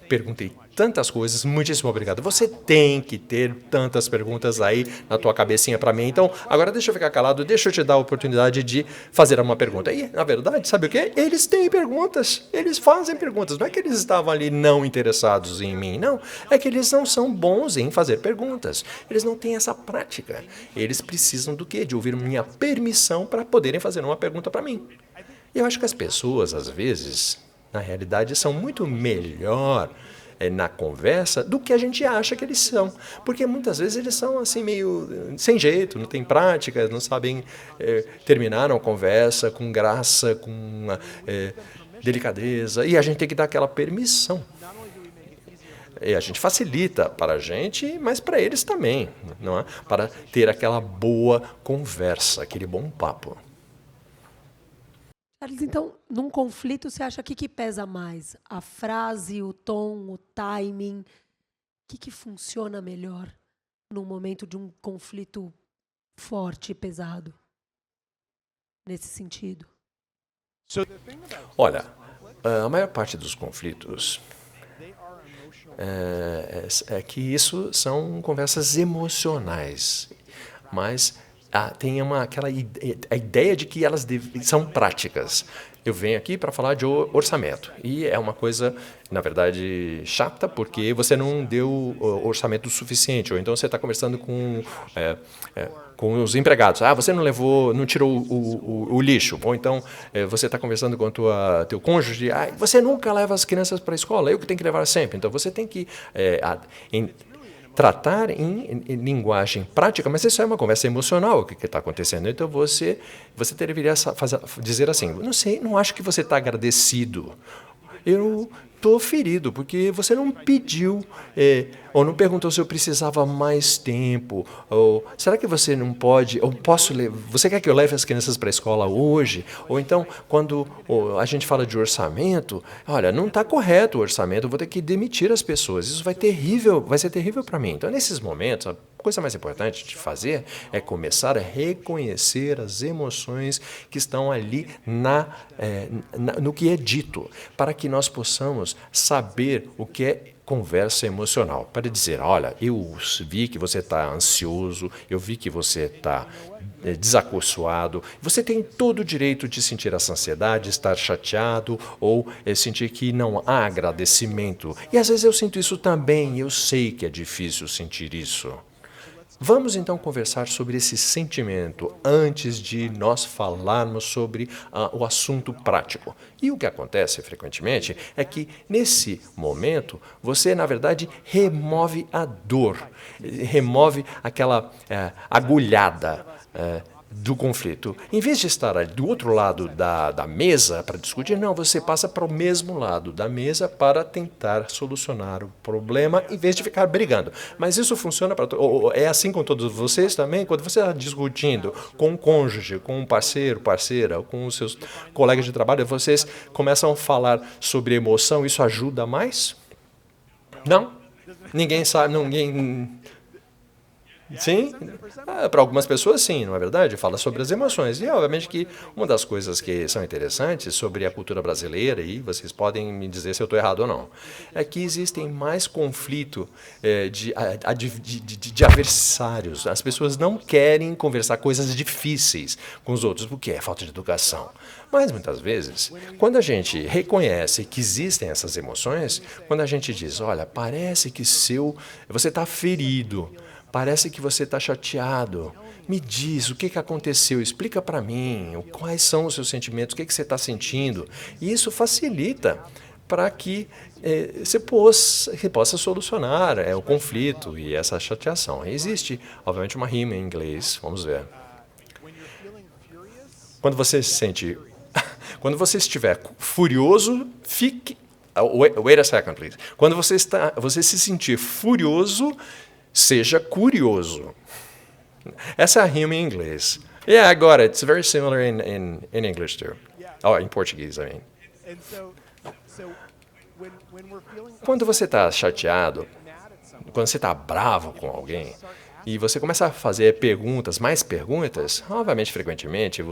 Speaker 2: perguntei tantas coisas, muitíssimo obrigado. Você tem que ter tantas perguntas aí na tua cabecinha para mim. Então, agora deixa eu ficar calado, deixa eu te dar a oportunidade de fazer uma pergunta. E, na verdade, sabe o quê? Eles têm perguntas, eles fazem perguntas. Não é que eles estavam ali não interessados em mim, não. É que eles não são bons em fazer perguntas. Eles não têm essa prática. Eles precisam do quê? De ouvir minha permissão para poderem fazer uma pergunta para mim. E eu acho que as pessoas, às vezes, na realidade, são muito melhor na conversa do que a gente acha que eles são. Porque muitas vezes eles são assim meio sem jeito, não têm prática, não sabem terminar uma conversa com graça, com delicadeza. E a gente tem que dar aquela permissão. E a gente facilita para a gente, mas para eles também, não é? Para ter aquela boa conversa, aquele bom papo.
Speaker 1: Charles, então, num conflito, você acha que pesa mais? A frase, o tom, o timing? O que funciona melhor no momento de um conflito forte e pesado? Nesse sentido.
Speaker 2: Olha, a maior parte dos conflitos é que isso são conversas emocionais, mas tem aquela a ideia de que elas são práticas. Eu venho aqui para falar de orçamento, e é uma coisa, na verdade, chata, porque você não deu orçamento suficiente, ou então você está conversando com os empregados. Você não tirou o lixo, ou então você está conversando com teu cônjuge, você nunca leva as crianças para a escola, eu que tenho que levar sempre. Então você tem que tratar em linguagem prática, mas isso é uma conversa emocional, o que está acontecendo. Então você deveria dizer assim, não acho que você está agradecido. Eu estou ferido, porque você não pediu, ou não perguntou se eu precisava mais tempo, ou será que você não pode, ou você quer que eu leve as crianças para a escola hoje? Ou então, quando a gente fala de orçamento, olha, não está correto o orçamento, eu vou ter que demitir as pessoas, isso vai ser terrível para mim. Então, nesses momentos, a coisa mais importante de fazer é começar a reconhecer as emoções que estão ali no que é dito, para que nós possamos saber o que é conversa emocional, para dizer, olha, eu vi que você está ansioso, eu vi que você está desacorçoado, você tem todo o direito de sentir essa ansiedade, estar chateado ou sentir que não há agradecimento. E às vezes eu sinto isso também, eu sei que é difícil sentir isso. Vamos então conversar sobre esse sentimento antes de nós falarmos sobre o assunto prático. E o que acontece frequentemente é que, nesse momento, você, na verdade, remove a dor, remove aquela agulhada do conflito. Em vez de estar ali do outro lado da mesa para discutir, não, você passa para o mesmo lado da mesa para tentar solucionar o problema, em vez de ficar brigando. Mas isso funciona para é assim com todos vocês também? Quando você está discutindo com um cônjuge, com um parceiro, parceira, com os seus colegas de trabalho, vocês começam a falar sobre emoção, isso ajuda mais? Não? Ninguém sabe, ninguém... Sim, para algumas pessoas sim, não é verdade? Fala sobre as emoções. E obviamente que uma das coisas que são interessantes sobre a cultura brasileira, e vocês podem me dizer se eu estou errado ou não, é que existem mais conflito de adversários. As pessoas não querem conversar coisas difíceis com os outros, porque é falta de educação. Mas muitas vezes, quando a gente reconhece que existem essas emoções, quando a gente diz, olha, parece que você está ferido, parece que você está chateado. Me diz, o que aconteceu? Explica para mim, quais são os seus sentimentos, o que você está sentindo. E isso facilita para que você possa solucionar o conflito e essa chateação. Existe, obviamente, uma rima em inglês, vamos ver. Quando você estiver furioso, fique... Wait a second, please. Quando você se sentir furioso, Seja curioso. Essa é a rima em inglês. Yeah, I got it. It's very similar in English too. Oh, in Portuguese, I mean. Quando você está chateado, quando você está bravo com alguém, e você começa a fazer perguntas, mais perguntas, obviamente, frequentemente,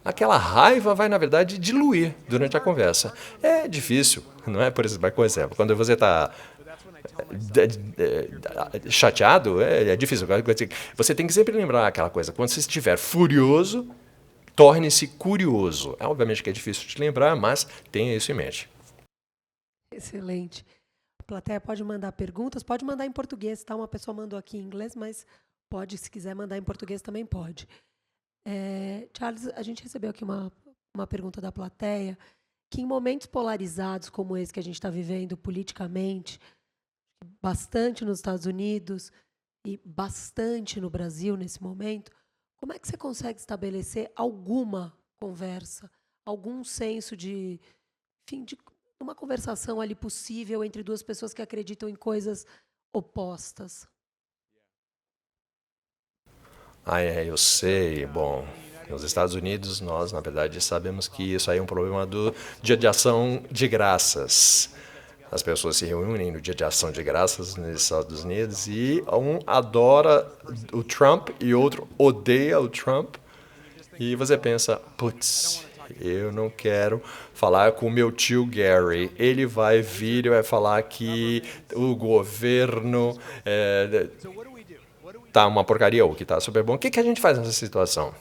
Speaker 2: aquela raiva vai, na verdade, diluir durante a conversa. É difícil, não é? Por exemplo, quando você está chateado, é difícil. Você tem que sempre lembrar aquela coisa. Quando você estiver furioso, torne-se curioso. Obviamente que é difícil de lembrar, mas tenha isso em mente.
Speaker 1: Excelente. A plateia pode mandar perguntas, pode mandar em português, tá? Uma pessoa mandou aqui em inglês, mas pode, se quiser mandar em português, também pode. Charles, a gente recebeu aqui uma pergunta da plateia, que em momentos polarizados como esse que a gente está vivendo politicamente, bastante nos Estados Unidos e bastante no Brasil nesse momento, como é que você consegue estabelecer alguma conversa, algum senso de uma conversação ali possível entre duas pessoas que acreditam em coisas opostas?
Speaker 2: Eu sei. Bom, nos Estados Unidos, nós, na verdade, sabemos que isso aí é um problema do Dia de Ação de Graças. As pessoas se reúnem no Dia de Ação de Graças nos Estados Unidos e um adora o Trump e outro odeia o Trump. E você pensa, putz, eu não quero falar com o meu tio Gary. Ele vai vir e vai falar que o governo tá uma porcaria ou que tá super bom. O que a gente faz nessa situação?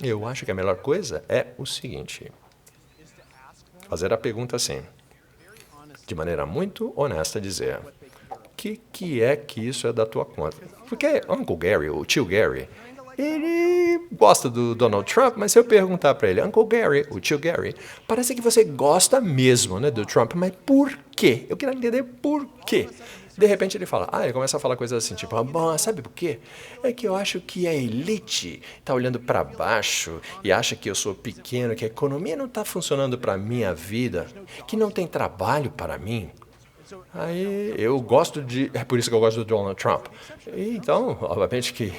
Speaker 2: Eu acho que a melhor coisa é o seguinte: fazer a pergunta assim, de maneira muito honesta, dizer: o que é que isso é da tua conta? Porque Uncle Gary, o tio Gary, ele gosta do Donald Trump, mas se eu perguntar para ele, Uncle Gary, o tio Gary, parece que você gosta mesmo, né, do Trump, mas por quê? Eu quero entender por quê. De repente ele fala, ele começa a falar coisas assim, tipo, bom, sabe por quê? É que eu acho que a elite está olhando para baixo e acha que eu sou pequeno, que a economia não está funcionando para a minha vida, que não tem trabalho para mim. Aí eu gosto é por isso que eu gosto do Donald Trump. E, então, obviamente que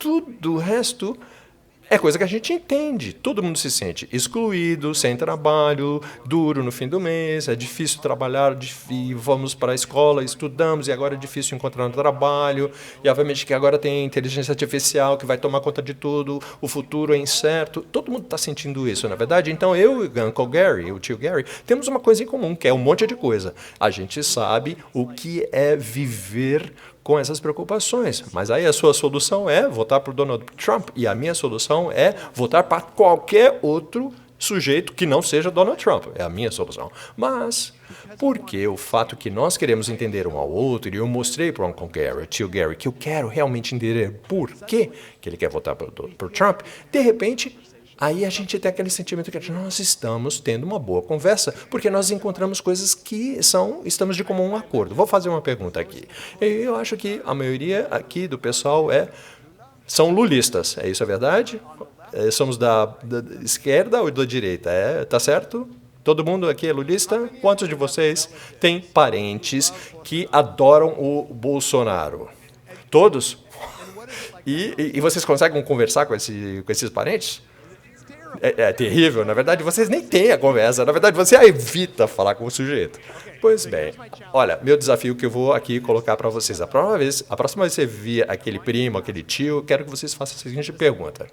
Speaker 2: tudo o resto é coisa que a gente entende. Todo mundo se sente excluído, sem trabalho, duro no fim do mês, é difícil trabalhar, e vamos para a escola, estudamos, e agora é difícil encontrar um trabalho, e obviamente que agora tem inteligência artificial que vai tomar conta de tudo, o futuro é incerto. Todo mundo está sentindo isso, na verdade. Então eu e o Uncle Gary, o tio Gary, temos uma coisa em comum, que é um monte de coisa. A gente sabe o que é viver com essas preocupações. Mas aí a sua solução é votar para o Donald Trump e a minha solução é votar para qualquer outro sujeito que não seja Donald Trump. É a minha solução. Mas, porque o fato que nós queremos entender um ao outro, e eu mostrei para o Uncle Gary, o tio Gary, que eu quero realmente entender por que ele quer votar para o Trump, de repente, aí a gente tem aquele sentimento que nós estamos tendo uma boa conversa, porque nós encontramos coisas que estamos de comum acordo. Vou fazer uma pergunta aqui. Eu acho que a maioria aqui do pessoal são lulistas. É isso, é verdade? Somos da esquerda ou da direita? Tá certo? Todo mundo aqui é lulista? Quantos de vocês têm parentes que adoram o Bolsonaro? Todos? E vocês conseguem conversar com esses parentes? É terrível, na verdade, vocês nem têm a conversa, na verdade, você evita falar com o sujeito. Pois bem, olha, meu desafio que eu vou aqui colocar para vocês. A próxima vez que você vir aquele primo, aquele tio, eu quero que vocês façam a seguinte pergunta.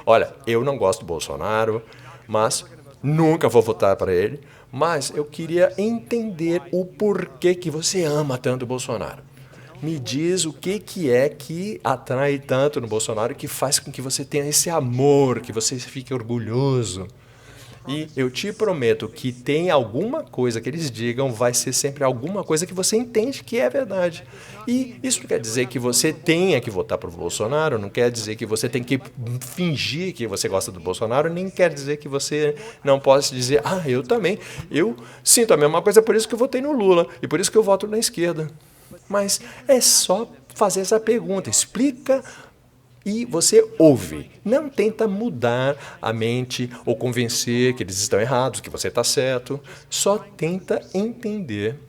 Speaker 2: Olha, eu não gosto do Bolsonaro, mas nunca vou votar para ele, mas eu queria entender o porquê que você ama tanto o Bolsonaro. Me diz o que é que atrai tanto no Bolsonaro, que faz com que você tenha esse amor, que você fique orgulhoso. E eu te prometo que tem alguma coisa que eles digam, vai ser sempre alguma coisa que você entende que é verdade. E isso não quer dizer que você tenha que votar para o Bolsonaro, não quer dizer que você tem que fingir que você gosta do Bolsonaro, nem quer dizer que você não possa dizer, eu também, eu sinto a mesma coisa, por isso que eu votei no Lula, e por isso que eu voto na esquerda. Mas é só fazer essa pergunta, explica e você ouve. Não tenta mudar a mente ou convencer que eles estão errados, que você está certo. Só tenta entender.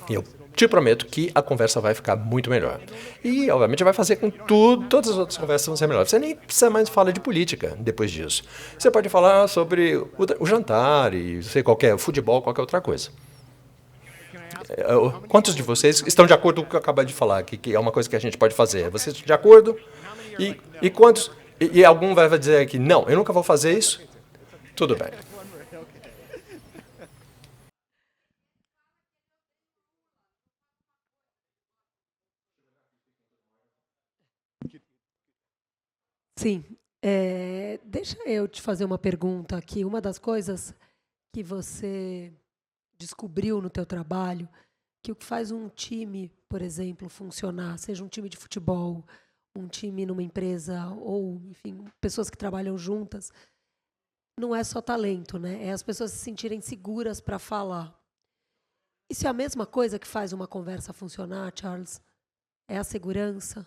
Speaker 2: Eu te prometo que a conversa vai ficar muito melhor. E, obviamente, vai fazer com que todas as outras conversas vão ser melhores. Você nem precisa mais falar de política depois disso. Você pode falar sobre o jantar e sei, qualquer futebol, qualquer outra coisa. Quantos de vocês estão de acordo com o que eu acabei de falar, que é uma coisa que a gente pode fazer? Vocês estão de acordo? E quantos... E algum vai dizer que não, eu nunca vou fazer isso? Tudo bem.
Speaker 1: Sim. Deixa eu te fazer uma pergunta aqui. Uma das coisas que você descobriu no teu trabalho, que o que faz um time, por exemplo, funcionar, seja um time de futebol, um time numa empresa ou, enfim, pessoas que trabalham juntas, não é só talento, né? É as pessoas se sentirem seguras para falar. Isso é a mesma coisa que faz uma conversa funcionar, Charles? É a segurança?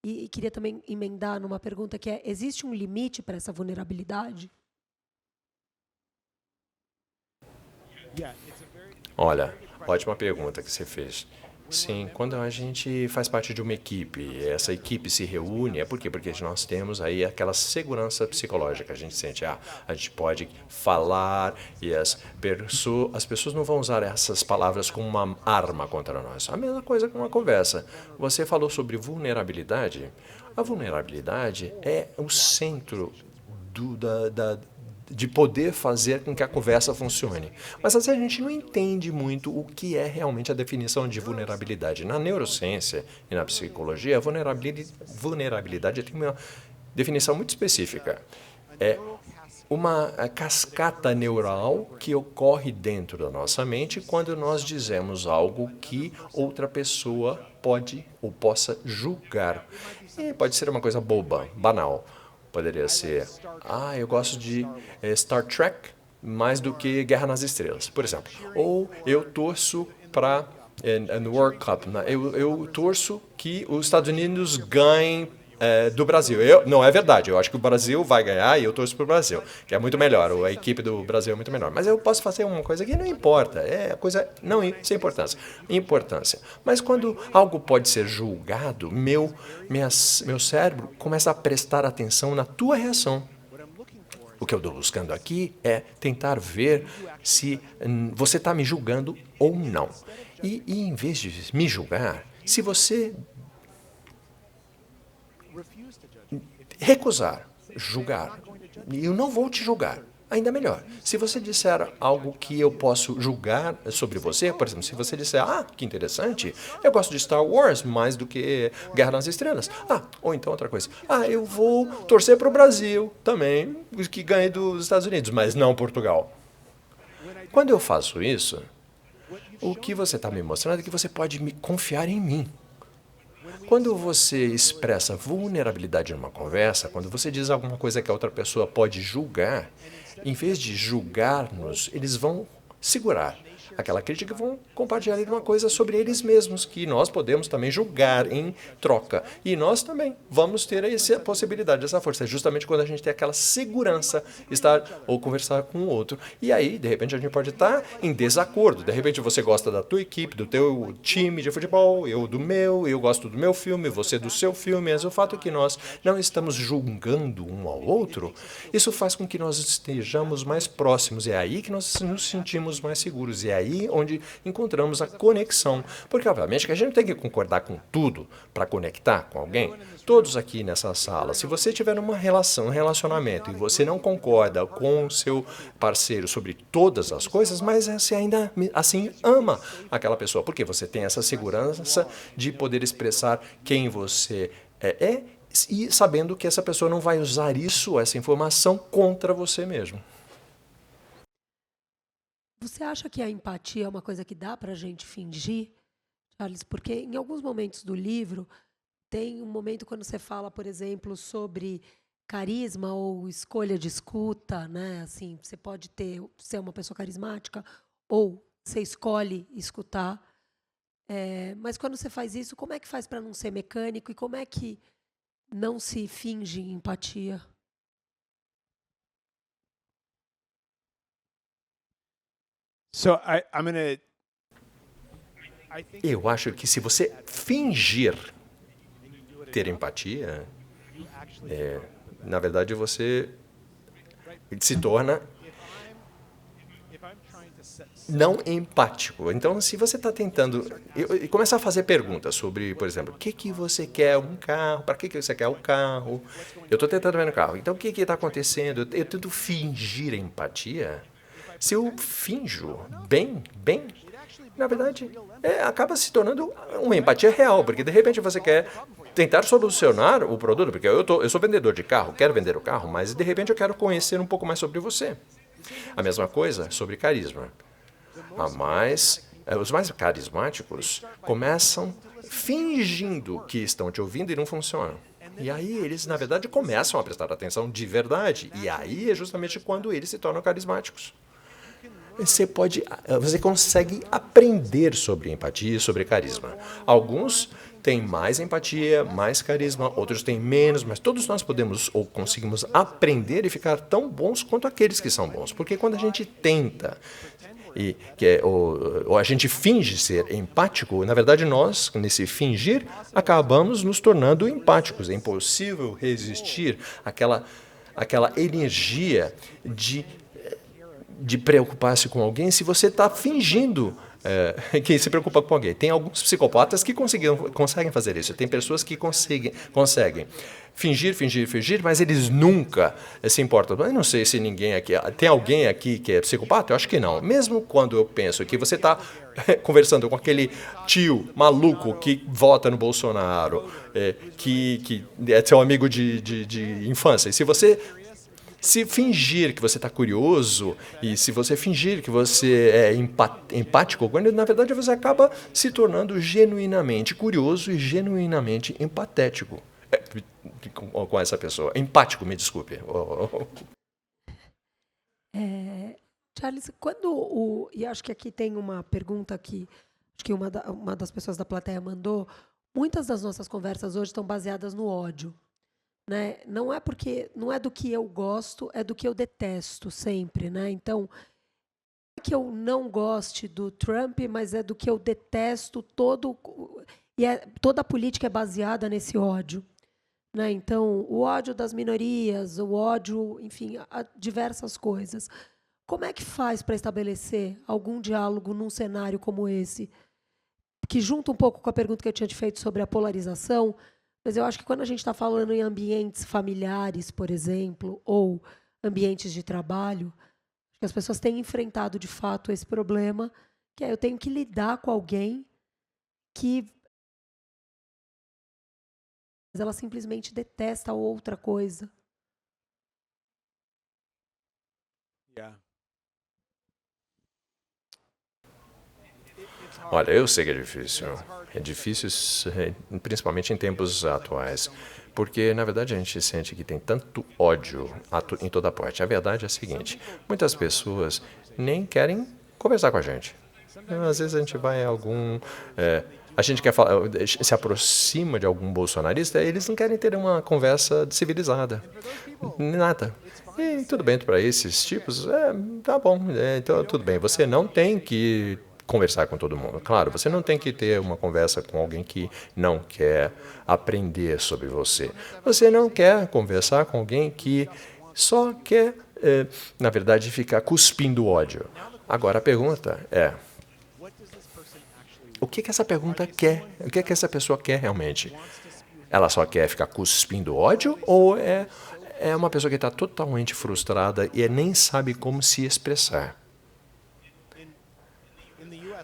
Speaker 1: E queria também emendar numa pergunta que é: existe um limite para essa vulnerabilidade?
Speaker 2: Olha, ótima pergunta que você fez. Sim, quando a gente faz parte de uma equipe, essa equipe se reúne, é por quê? Porque nós temos aí aquela segurança psicológica. A gente sente, a gente pode falar e as pessoas não vão usar essas palavras como uma arma contra nós. A mesma coisa com uma conversa. Você falou sobre vulnerabilidade. A vulnerabilidade é o centro de poder fazer com que a conversa funcione. Mas às vezes a gente não entende muito o que é realmente a definição de vulnerabilidade. Na neurociência e na psicologia, a vulnerabilidade tem uma definição muito específica. É uma cascata neural que ocorre dentro da nossa mente quando nós dizemos algo que outra pessoa pode ou possa julgar. E pode ser uma coisa boba, banal. Poderia ser, eu gosto de Star Trek mais do que Guerra nas Estrelas, por exemplo. Ou eu torço para no World Cup, né? Eu torço que os Estados Unidos ganhem do Brasil. Não é verdade, eu acho que o Brasil vai ganhar e eu torço para o Brasil, que é muito melhor, a equipe do Brasil é muito melhor. Mas eu posso fazer uma coisa que não importa, é coisa não sem importância. Mas quando algo pode ser julgado, meu cérebro começa a prestar atenção na tua reação. O que eu estou buscando aqui é tentar ver se você está me julgando ou não. E em vez de me julgar, se você recusar, julgar, eu não vou te julgar. Ainda melhor. Se você disser algo que eu posso julgar sobre você, por exemplo, se você disser, que interessante, eu gosto de Star Wars mais do que Guerra nas Estrelas. Ou então outra coisa. Eu vou torcer para o Brasil também, que ganhe dos Estados Unidos, mas não Portugal. Quando eu faço isso, o que você está me mostrando é que você pode me confiar em mim. Quando você expressa vulnerabilidade numa conversa, quando você diz alguma coisa que a outra pessoa pode julgar, em vez de julgar-nos, eles vão segurar aquela crítica e vão compartilhar uma coisa sobre eles mesmos, que nós podemos também julgar em troca. E nós também vamos ter essa possibilidade, essa força. É justamente quando a gente tem aquela segurança, estar ou conversar com o outro. E aí, de repente, a gente pode estar em desacordo. De repente, você gosta da tua equipe, do teu time de futebol, eu do meu, eu gosto do meu filme, você do seu filme. Mas o fato é que nós não estamos julgando um ao outro, isso faz com que nós estejamos mais próximos. É aí que nós nos sentimos mais seguros. É aí onde encontramos a conexão. Porque, obviamente, que a gente não tem que concordar com tudo para conectar com alguém. Todos aqui nessa sala, se você tiver uma relação, um relacionamento, e você não concorda com o seu parceiro sobre todas as coisas, mas você ainda assim ama aquela pessoa. Porque você tem essa segurança de poder expressar quem você é e sabendo que essa pessoa não vai usar essa informação contra você mesmo.
Speaker 1: Você acha que a empatia é uma coisa que dá para a gente fingir, Charles? Porque em alguns momentos do livro tem um momento quando você fala, por exemplo, sobre carisma ou escolha de escuta, né? Assim, você pode ser uma pessoa carismática ou você escolhe escutar. Mas quando você faz isso, como é que faz para não ser mecânico e como é que não se finge empatia?
Speaker 3: So I'm going to
Speaker 2: Eu acho que se você fingir ter empatia, na verdade você se torna não empático. Então, se você está tentando e começar a fazer perguntas sobre, por exemplo, o que que você quer um carro? Para que você quer o carro? Eu estou tentando ver no carro. Então, o que está acontecendo? Eu tento fingir empatia. Se eu finjo bem, na verdade, acaba se tornando uma empatia real, porque de repente você quer tentar solucionar o produto, porque eu sou vendedor de carro, quero vender o carro, mas de repente eu quero conhecer um pouco mais sobre você. A mesma coisa sobre carisma. Os mais carismáticos começam fingindo que estão te ouvindo e não funcionam. E aí eles, na verdade, começam a prestar atenção de verdade. E aí é justamente quando eles se tornam carismáticos. Você consegue aprender sobre empatia e sobre carisma. Alguns têm mais empatia, mais carisma, outros têm menos, mas todos nós podemos ou conseguimos aprender e ficar tão bons quanto aqueles que são bons. Porque quando a gente tenta ou a gente finge ser empático, na verdade nós, nesse fingir, acabamos nos tornando empáticos. É impossível resistir àquela energia de preocupar-se com alguém se você está fingindo que se preocupa com alguém. Tem alguns psicopatas que conseguem fazer isso. Tem pessoas que conseguem fingir, mas eles nunca se importam. Eu não sei se ninguém aqui... Tem alguém aqui que é psicopata? Eu acho que não. Mesmo quando eu penso que você está conversando com aquele tio maluco que vota no Bolsonaro, que é seu amigo de infância, e se fingir que você está curioso e se você fingir que você é empático, quando na verdade você acaba se tornando genuinamente curioso e genuinamente empatético com essa pessoa. Empático, me desculpe.
Speaker 1: Charles, e acho que aqui tem uma pergunta que acho que uma das pessoas da plateia mandou. Muitas das nossas conversas hoje estão baseadas no ódio. Né? Não é do que eu gosto, é do que eu detesto sempre, né? Então, não é que eu não goste do Trump, mas é do que eu detesto toda a política é baseada nesse ódio, né? Então, o ódio das minorias, o ódio, enfim, diversas coisas. Como é que faz para estabelecer algum diálogo num cenário como esse, que junta um pouco com a pergunta que eu tinha te feito sobre a polarização? Mas eu acho que quando a gente está falando em ambientes familiares, por exemplo, ou ambientes de trabalho, acho que as pessoas têm enfrentado, de fato, esse problema, que é eu tenho que lidar com alguém que ela simplesmente detesta outra coisa.
Speaker 2: Olha, eu sei que é difícil. É difícil, principalmente em tempos atuais, porque, na verdade, a gente sente que tem tanto ódio em toda parte. A verdade é a seguinte, muitas pessoas nem querem conversar com a gente. Às vezes a gente vai a a gente quer se aproxima de algum bolsonarista, eles não querem ter uma conversa civilizada. Nada. E tudo bem para esses tipos, tá bom, então tudo bem. Você não tem que conversar com todo mundo. Claro, você não tem que ter uma conversa com alguém que não quer aprender sobre você. Você não quer conversar com alguém que só quer, na verdade, ficar cuspindo ódio. Agora a pergunta é, o que essa pergunta quer? O que essa pessoa quer realmente? Ela só quer ficar cuspindo ódio ou é uma pessoa que está totalmente frustrada e nem sabe como se expressar?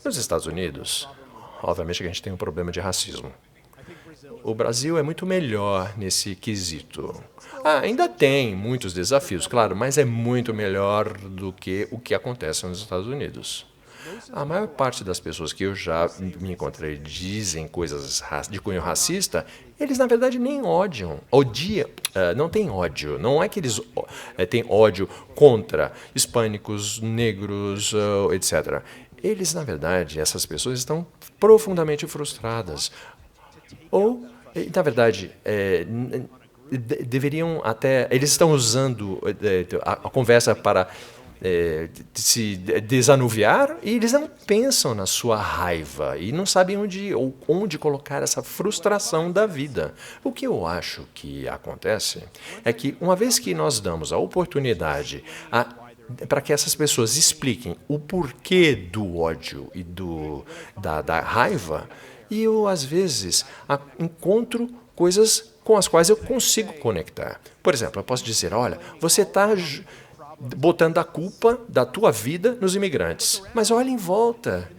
Speaker 2: Nos Estados Unidos, obviamente que a gente tem um problema de racismo. O Brasil é muito melhor nesse quesito. Ainda tem muitos desafios, claro, mas é muito melhor do que o que acontece nos Estados Unidos. A maior parte das pessoas que eu já me encontrei dizem coisas de cunho racista, eles na verdade nem odiam. Não tem ódio. Não é que eles têm ódio contra hispânicos, negros, etc. Eles, na verdade, essas pessoas estão profundamente frustradas. Ou, na verdade, deveriam até... Eles estão usando a conversa para se desanuviar e eles não pensam na sua raiva e não sabem onde colocar essa frustração da vida. O que eu acho que acontece é que uma vez que nós damos a oportunidade para que essas pessoas expliquem o porquê do ódio e da raiva, e eu, às vezes, encontro coisas com as quais eu consigo conectar. Por exemplo, eu posso dizer, olha, você está botando a culpa da tua vida nos imigrantes, mas olha em volta.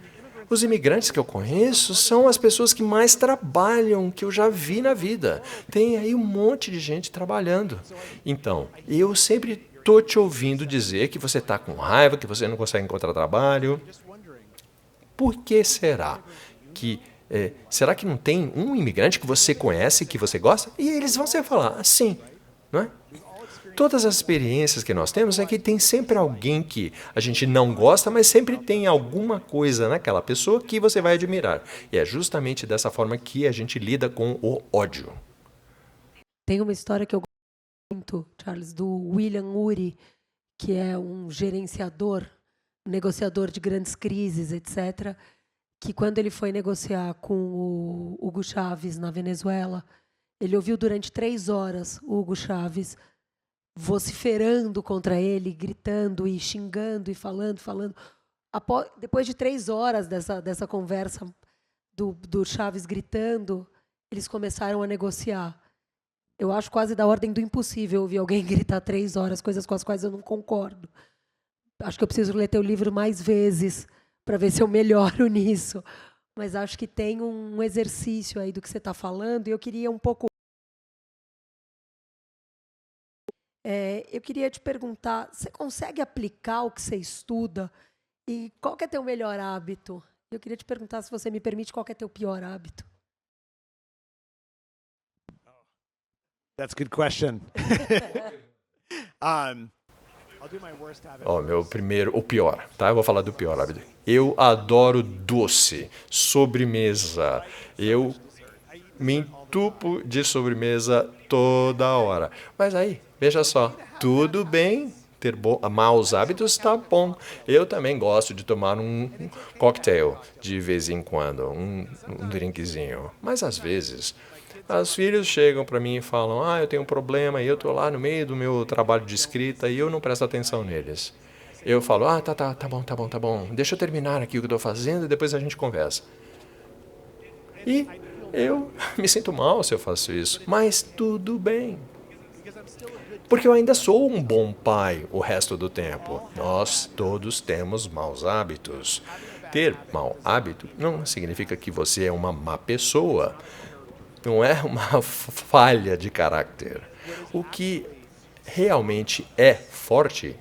Speaker 2: Os imigrantes que eu conheço são as pessoas que mais trabalham, que eu já vi na vida. Tem aí um monte de gente trabalhando. Então, eu sempre estou te ouvindo dizer que você está com raiva, que você não consegue encontrar trabalho. Por que será que... será que não tem um imigrante que você conhece, que você gosta? E eles vão sempre falar, sim, não é? Todas as experiências que nós temos é que tem sempre alguém que a gente não gosta, mas sempre tem alguma coisa naquela pessoa que você vai admirar. E é justamente dessa forma que a gente lida com o ódio.
Speaker 1: Tem uma história que eu gosto muito, Charles, do William Ury, que é um gerenciador, um negociador de grandes crises, etc., que quando ele foi negociar com o Hugo Chávez na Venezuela, ele ouviu durante 3 horas o Hugo Chávez vociferando contra ele, gritando e xingando e falando. Depois de 3 horas dessa conversa do Chávez gritando, eles começaram a negociar. Eu acho quase da ordem do impossível ouvir alguém gritar 3 horas, coisas com as quais eu não concordo. Acho que eu preciso ler teu livro mais vezes para ver se eu melhoro nisso. Mas acho que tem um exercício aí do que você está falando, e eu queria um pouco... eu queria te perguntar, você consegue aplicar o que você estuda? E qual que é teu melhor hábito? Eu queria te perguntar, se você me permite, qual que é teu pior hábito?
Speaker 3: That's a good question.
Speaker 2: O pior, tá? Eu vou falar do pior hábito. Eu adoro doce, sobremesa. Eu me entupo de sobremesa toda hora. Mas aí, veja só, tudo bem ter maus hábitos, tá bom. Eu também gosto de tomar um cocktail de vez em quando, um drinkzinho. Mas às vezes... os filhos chegam para mim e falam, eu tenho um problema, e eu estou lá no meio do meu trabalho de escrita e eu não presto atenção neles. Eu falo, tá bom, deixa eu terminar aqui o que eu estou fazendo e depois a gente conversa. E eu me sinto mal se eu faço isso, mas tudo bem. Porque eu ainda sou um bom pai o resto do tempo. Nós todos temos maus hábitos. Ter mau hábito não significa que você é uma má pessoa. Não é uma falha de caráter. O que realmente é forte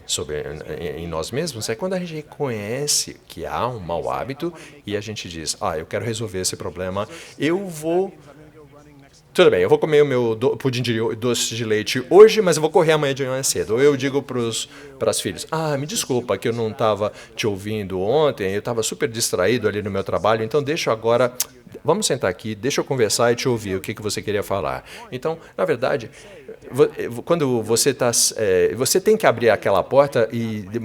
Speaker 2: em nós mesmos é quando a gente reconhece que há um mau hábito e a gente diz, eu quero resolver esse problema, tudo bem, eu vou comer o meu pudim de doce de leite hoje, mas eu vou correr amanhã de manhã cedo. Ou eu digo para as filhas, me desculpa que eu não estava te ouvindo ontem, eu estava super distraído ali no meu trabalho, então deixa agora, vamos sentar aqui, deixa eu conversar e te ouvir o que você queria falar. Então, na verdade, quando você você tem que abrir aquela porta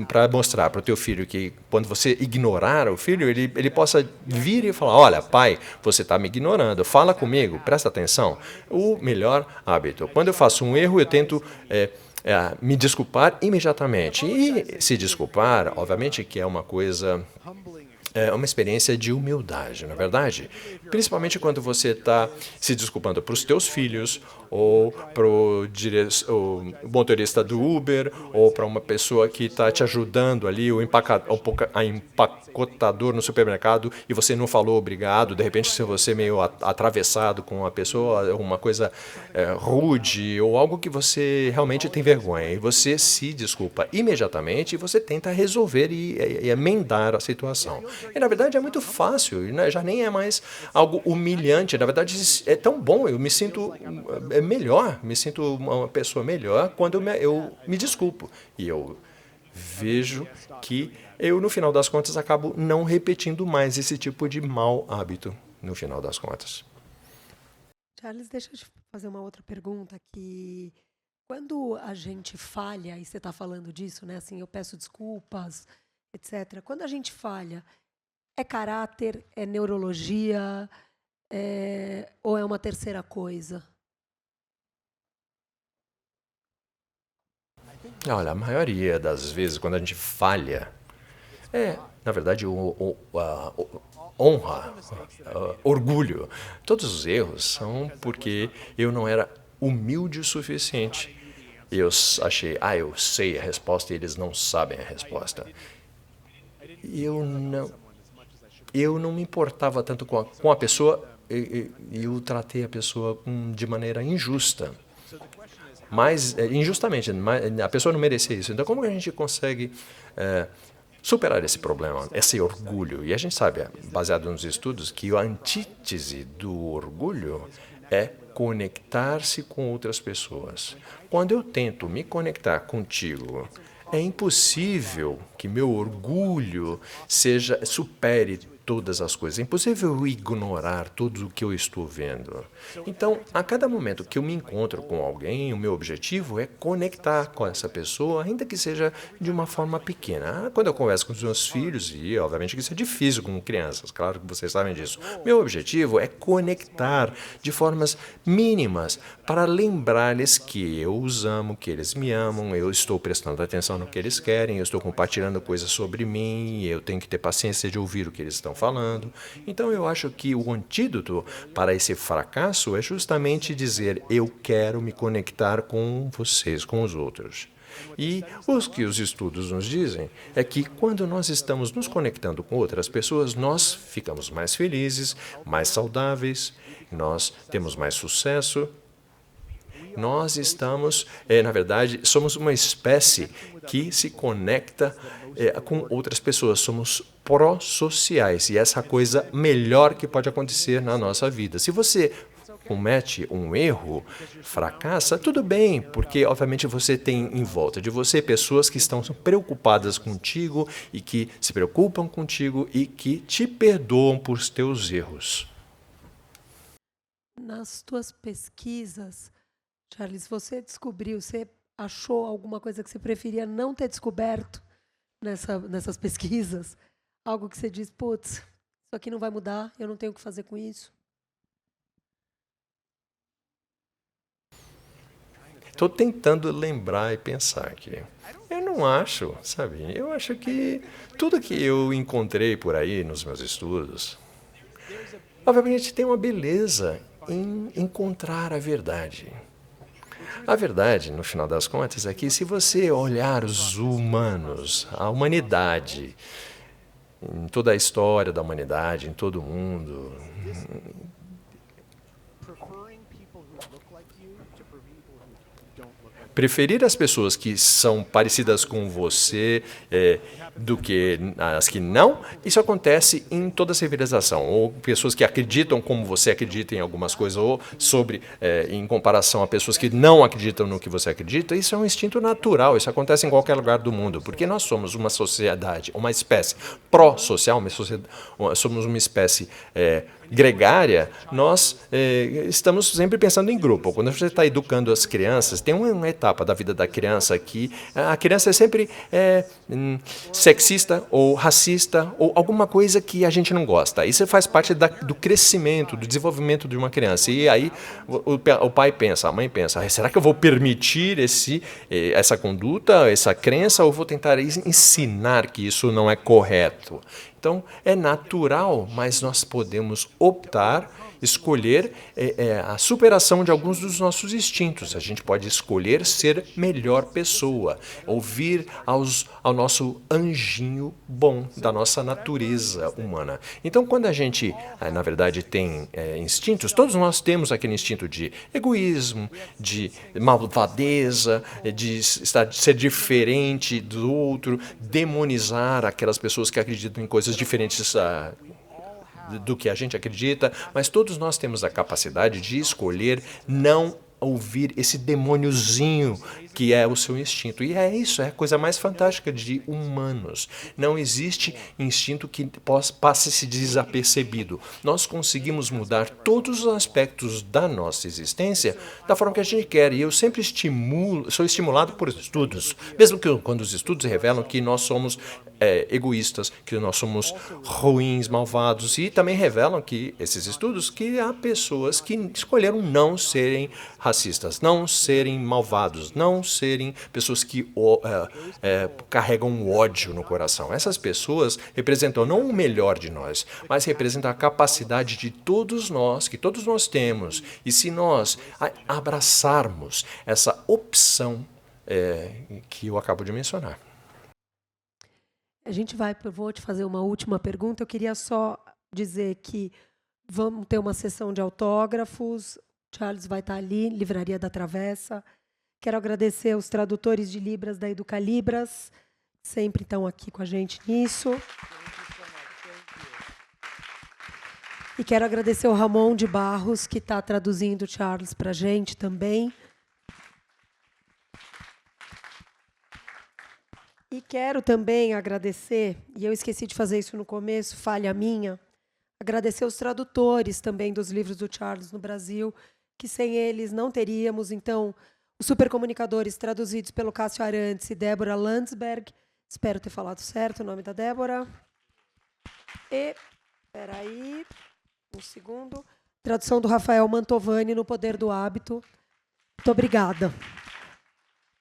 Speaker 2: para mostrar para o teu filho que quando você ignorar o filho, ele possa vir e falar, olha, pai, você está me ignorando, fala comigo, presta atenção. O melhor hábito. Quando eu faço um erro, eu tento me desculpar imediatamente. E se desculpar, obviamente que é uma coisa... é uma experiência de humildade, na é verdade? Principalmente quando você está se desculpando para os teus filhos, ou para o motorista do Uber, ou para uma pessoa que está te ajudando ali, o empacotador no supermercado, e você não falou obrigado, de repente se você meio atravessado com a pessoa, uma coisa rude, ou algo que você realmente tem vergonha, e você se desculpa imediatamente, e você tenta resolver e emendar a situação. E, na verdade, é muito fácil, né? Já nem é mais algo humilhante. Na verdade, é tão bom, eu me sinto melhor, me sinto uma pessoa melhor quando eu me desculpo. E eu vejo que eu, no final das contas, acabo não repetindo mais esse tipo de mau hábito, no final das contas.
Speaker 1: Charles, deixa eu te fazer uma outra pergunta que Quando a gente falha, e você está falando disso, né? Assim, eu peço desculpas, etc. Quando a gente falha, é caráter, é neurologia, ou é uma terceira coisa?
Speaker 2: Olha, a maioria das vezes, quando a gente falha, na verdade, honra, orgulho. Todos os erros são porque eu não era humilde o suficiente. Eu achei, eu sei a resposta e eles não sabem a resposta. E eu não me importava tanto com a pessoa e eu tratei a pessoa de maneira injusta. Mas, injustamente, a pessoa não merecia isso. Então, como que a gente consegue superar esse problema, esse orgulho? E a gente sabe, baseado nos estudos, que a antítese do orgulho é conectar-se com outras pessoas. Quando eu tento me conectar contigo, é impossível que meu orgulho supere todas as coisas. É impossível eu ignorar tudo o que eu estou vendo. Então, a cada momento que eu me encontro com alguém, o meu objetivo é conectar com essa pessoa, ainda que seja de uma forma pequena. Quando eu converso com os meus filhos, e obviamente que isso é difícil com crianças, claro que vocês sabem disso, meu objetivo é conectar de formas mínimas para lembrar-lhes que eu os amo, que eles me amam, eu estou prestando atenção no que eles querem, eu estou compartilhando coisas sobre mim, eu tenho que ter paciência de ouvir o que eles estão falando. Então eu acho que o antídoto para esse fracasso é justamente dizer: eu quero me conectar com vocês, com os outros. E o que os estudos nos dizem é que quando nós estamos nos conectando com outras pessoas, nós ficamos mais felizes, mais saudáveis, nós temos mais sucesso. Nós estamos, na verdade, somos uma espécie que se conecta com outras pessoas. Somos pró-sociais e essa é a coisa melhor que pode acontecer na nossa vida. Se você comete um erro, fracassa, tudo bem, porque obviamente você tem em volta de você pessoas que estão preocupadas contigo e que se preocupam contigo e que te perdoam por teus erros.
Speaker 1: Nas tuas pesquisas, Charles, você achou alguma coisa que você preferia não ter descoberto nessas pesquisas? Algo que você diz, putz, isso aqui não vai mudar, eu não tenho o que fazer com isso?
Speaker 2: Estou tentando lembrar e pensar aqui. Eu não acho, sabe? Eu acho que tudo que eu encontrei por aí nos meus estudos, obviamente tem uma beleza em encontrar a verdade. A verdade, no final das contas, é que se você olhar os humanos, a humanidade, em toda a história da humanidade, em todo o mundo, preferir as pessoas que são parecidas com você do que as que não, isso acontece em toda a civilização. Ou pessoas que acreditam como você acredita em algumas coisas, ou em comparação a pessoas que não acreditam no que você acredita, isso é um instinto natural, isso acontece em qualquer lugar do mundo, porque nós somos uma sociedade, uma espécie pró-social, somos uma espécie gregária, nós estamos sempre pensando em grupo. Quando você está educando as crianças, tem uma etapa da vida da criança que a criança é sempre sexista ou racista ou alguma coisa que a gente não gosta. Isso faz parte do crescimento, do desenvolvimento de uma criança. E aí o pai pensa, a mãe pensa, será que eu vou permitir essa conduta, essa crença, ou vou tentar ensinar que isso não é correto? Então, é natural, mas nós podemos optar, escolher a superação de alguns dos nossos instintos. A gente pode escolher ser melhor pessoa, ouvir ao nosso anjinho bom da nossa natureza humana. Então, quando a gente, na verdade, tem instintos, todos nós temos aquele instinto de egoísmo, de malvadeza, de ser diferente do outro, demonizar aquelas pessoas que acreditam em coisas diferentes do que a gente acredita, mas todos nós temos a capacidade de escolher não ouvir esse demôniozinho que é o seu instinto. E é isso, é a coisa mais fantástica de humanos. Não existe instinto que passe se desapercebido. Nós conseguimos mudar todos os aspectos da nossa existência da forma que a gente quer. E eu sempre sou estimulado por estudos, mesmo que quando os estudos revelam que nós somos egoístas, que nós somos ruins, malvados, e também revelam que esses estudos que há pessoas que escolheram não serem racistas, não serem malvados, não serem pessoas que carregam ódio no coração. Essas pessoas representam não o melhor de nós, mas representam a capacidade de todos nós, que todos nós temos. E se nós abraçarmos essa opção que eu acabo de mencionar.
Speaker 1: Eu vou te fazer uma última pergunta. Eu queria só dizer que vamos ter uma sessão de autógrafos. Charles vai estar ali, Livraria da Travessa. Quero agradecer aos tradutores de Libras da Educalibras, que sempre estão aqui com a gente nisso. E quero agradecer ao Ramon de Barros, que está traduzindo o Charles para a gente também. E quero também agradecer, e eu esqueci de fazer isso no começo, falha minha, agradecer os tradutores também dos livros do Charles no Brasil, que sem eles não teríamos. Então, os supercomunicadores traduzidos pelo Cássio Arantes e Débora Landsberg, espero ter falado certo o nome da Débora. E, espera aí, um segundo, tradução do Rafael Mantovani no Poder do Hábito. Muito obrigada.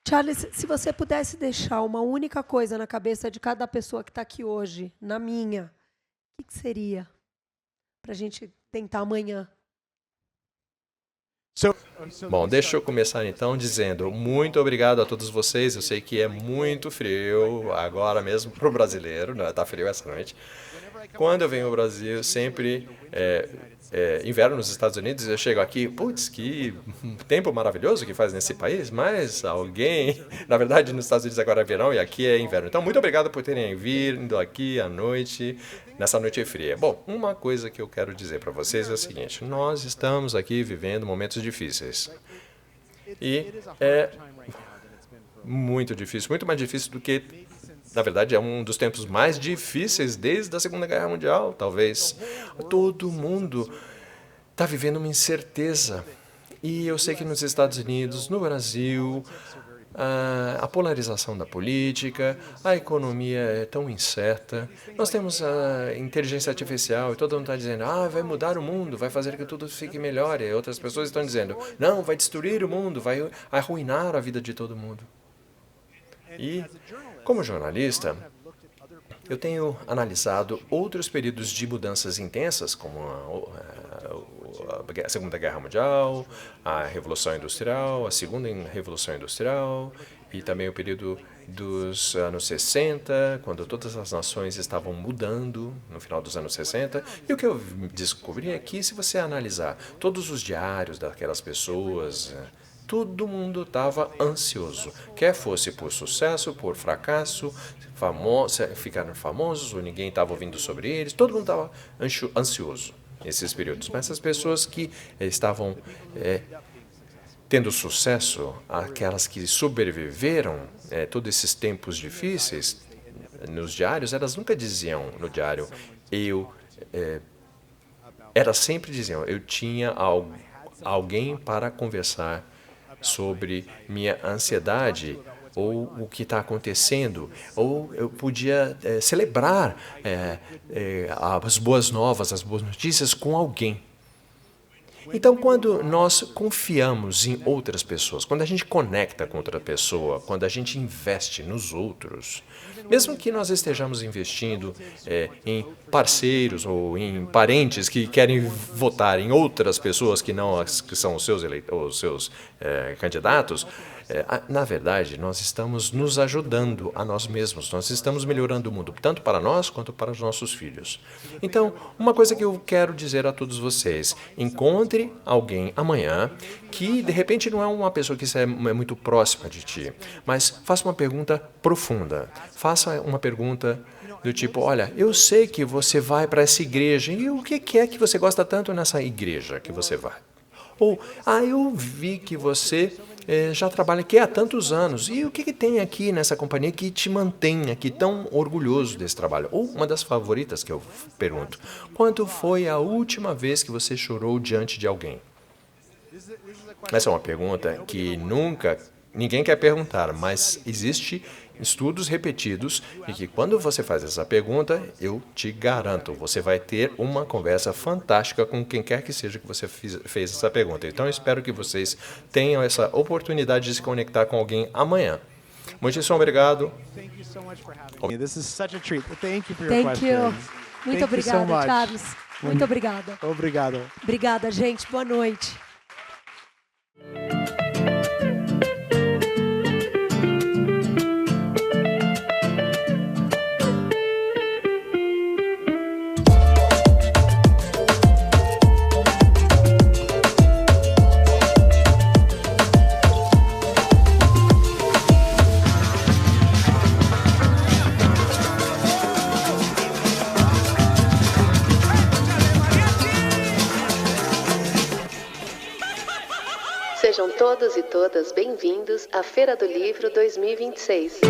Speaker 1: Charles, se você pudesse deixar uma única coisa na cabeça de cada pessoa que está aqui hoje, na minha, o que seria para a gente tentar amanhã?
Speaker 2: Bom, deixa eu começar então dizendo muito obrigado a todos vocês. Eu sei que é muito frio agora mesmo para o brasileiro, né? Tá frio essa noite. Quando eu venho ao Brasil, sempre inverno nos Estados Unidos, eu chego aqui, putz, que tempo maravilhoso que faz nesse país, mas alguém, na verdade nos Estados Unidos agora é verão e aqui é inverno. Então, muito obrigado por terem vindo aqui à noite, nessa noite fria. Bom, uma coisa que eu quero dizer para vocês é o seguinte: nós estamos aqui vivendo momentos difíceis. E é muito difícil, muito mais difícil do que, na verdade, é um dos tempos mais difíceis desde a Segunda Guerra Mundial, talvez. Todo mundo está vivendo uma incerteza. E eu sei que nos Estados Unidos, no Brasil, a polarização da política, a economia é tão incerta. Nós temos a inteligência artificial e todo mundo está dizendo, vai mudar o mundo, vai fazer que tudo fique melhor. E outras pessoas estão dizendo, não, vai destruir o mundo, vai arruinar a vida de todo mundo. E, como jornalista, eu tenho analisado outros períodos de mudanças intensas, como a Segunda Guerra Mundial, a Revolução Industrial, a Segunda Revolução Industrial, e também o período dos anos 60, quando todas as nações estavam mudando no final dos anos 60. E o que eu descobri é que, se você analisar todos os diários daquelas pessoas, todo mundo estava ansioso, quer fosse por sucesso, por fracasso, ficaram famosos ou ninguém estava ouvindo sobre eles, todo mundo estava ansioso nesses períodos. Mas essas pessoas que estavam tendo sucesso, aquelas que sobreviveram todos esses tempos difíceis, nos diários, elas nunca diziam no diário, elas sempre diziam, eu tinha alguém para conversar sobre minha ansiedade ou o que está acontecendo, ou eu podia celebrar as boas novas, as boas notícias com alguém. Então, quando nós confiamos em outras pessoas, quando a gente conecta com outra pessoa, quando a gente investe nos outros, mesmo que nós estejamos investindo em parceiros ou em parentes que querem votar em outras pessoas que não as que são os seus candidatos, na verdade, nós estamos nos ajudando a nós mesmos, nós estamos melhorando o mundo, tanto para nós quanto para os nossos filhos. Então, uma coisa que eu quero dizer a todos vocês, encontre alguém amanhã que, de repente, não é uma pessoa que é muito próxima de ti, mas faça uma pergunta profunda, faça uma pergunta do tipo, olha, eu sei que você vai para essa igreja, e o que é que você gosta tanto nessa igreja que você vai? Ou, eu vi que você já trabalha aqui há tantos anos. E o que tem aqui nessa companhia que te mantém aqui tão orgulhoso desse trabalho? Ou uma das favoritas que eu pergunto, quando foi a última vez que você chorou diante de alguém? Essa é uma pergunta que ninguém quer perguntar, mas existe estudos repetidos e que quando você faz essa pergunta, eu te garanto, você vai ter uma conversa fantástica com quem quer que seja que você fez essa pergunta. Então, eu espero que vocês tenham essa oportunidade de se conectar com alguém amanhã. Muitíssimo obrigado.
Speaker 3: This is such a treat. Thank you for your
Speaker 1: Thank
Speaker 3: question.
Speaker 1: you. Muito obrigada, Charles. Muito obrigada.
Speaker 3: Obrigado.
Speaker 1: Obrigada, gente. Boa noite.
Speaker 4: Sejam todos e todas bem-vindos à Feira do Livro 2026.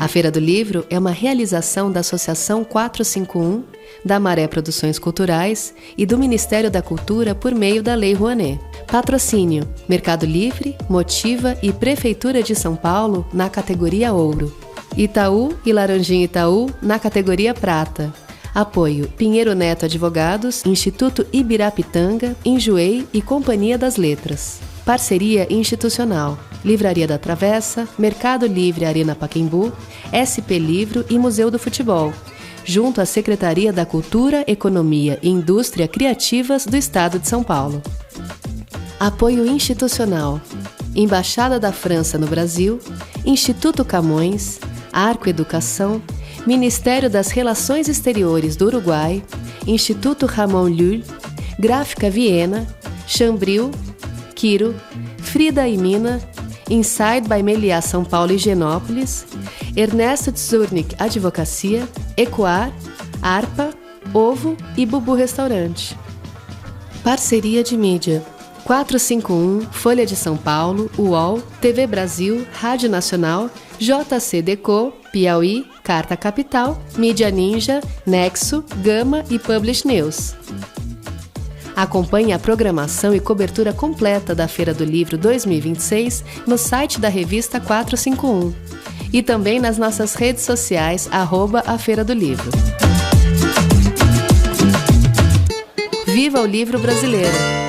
Speaker 5: A Feira do Livro é uma realização da Associação 451, da Maré Produções Culturais e do Ministério da Cultura por meio da Lei Rouanet. Patrocínio: Mercado Livre, Motiva e Prefeitura de São Paulo na categoria Ouro. Itaú e Laranjinha Itaú na categoria Prata. Apoio: Pinheiro Neto Advogados, Instituto Ibirapitanga, Enjoei e Companhia das Letras. Parceria institucional: Livraria da Travessa, Mercado Livre Arena Pacaembu, SP Livro e Museu do Futebol, junto à Secretaria da Cultura, Economia e Indústria Criativas do Estado de São Paulo. Apoio institucional: Embaixada da França no Brasil, Instituto Camões, Arco Educação, Ministério das Relações Exteriores do Uruguai, Instituto Ramon Llull, Gráfica Viena, Chambril, Quiro, Frida e Mina, Inside by Meliá São Paulo e Higienópolis, Ernesto Tzurnik Advocacia, Ecoar, Arpa, Ovo e Bubu Restaurante. Parceria de mídia: 451, Folha de São Paulo, UOL, TV Brasil, Rádio Nacional, JC Deco, Piauí, Carta Capital, Mídia Ninja, Nexo, Gama e Publish News. Acompanhe a programação e cobertura completa da Feira do Livro 2026 no site da revista 451 e também nas nossas redes sociais @a Feira do Livro. Viva o livro brasileiro!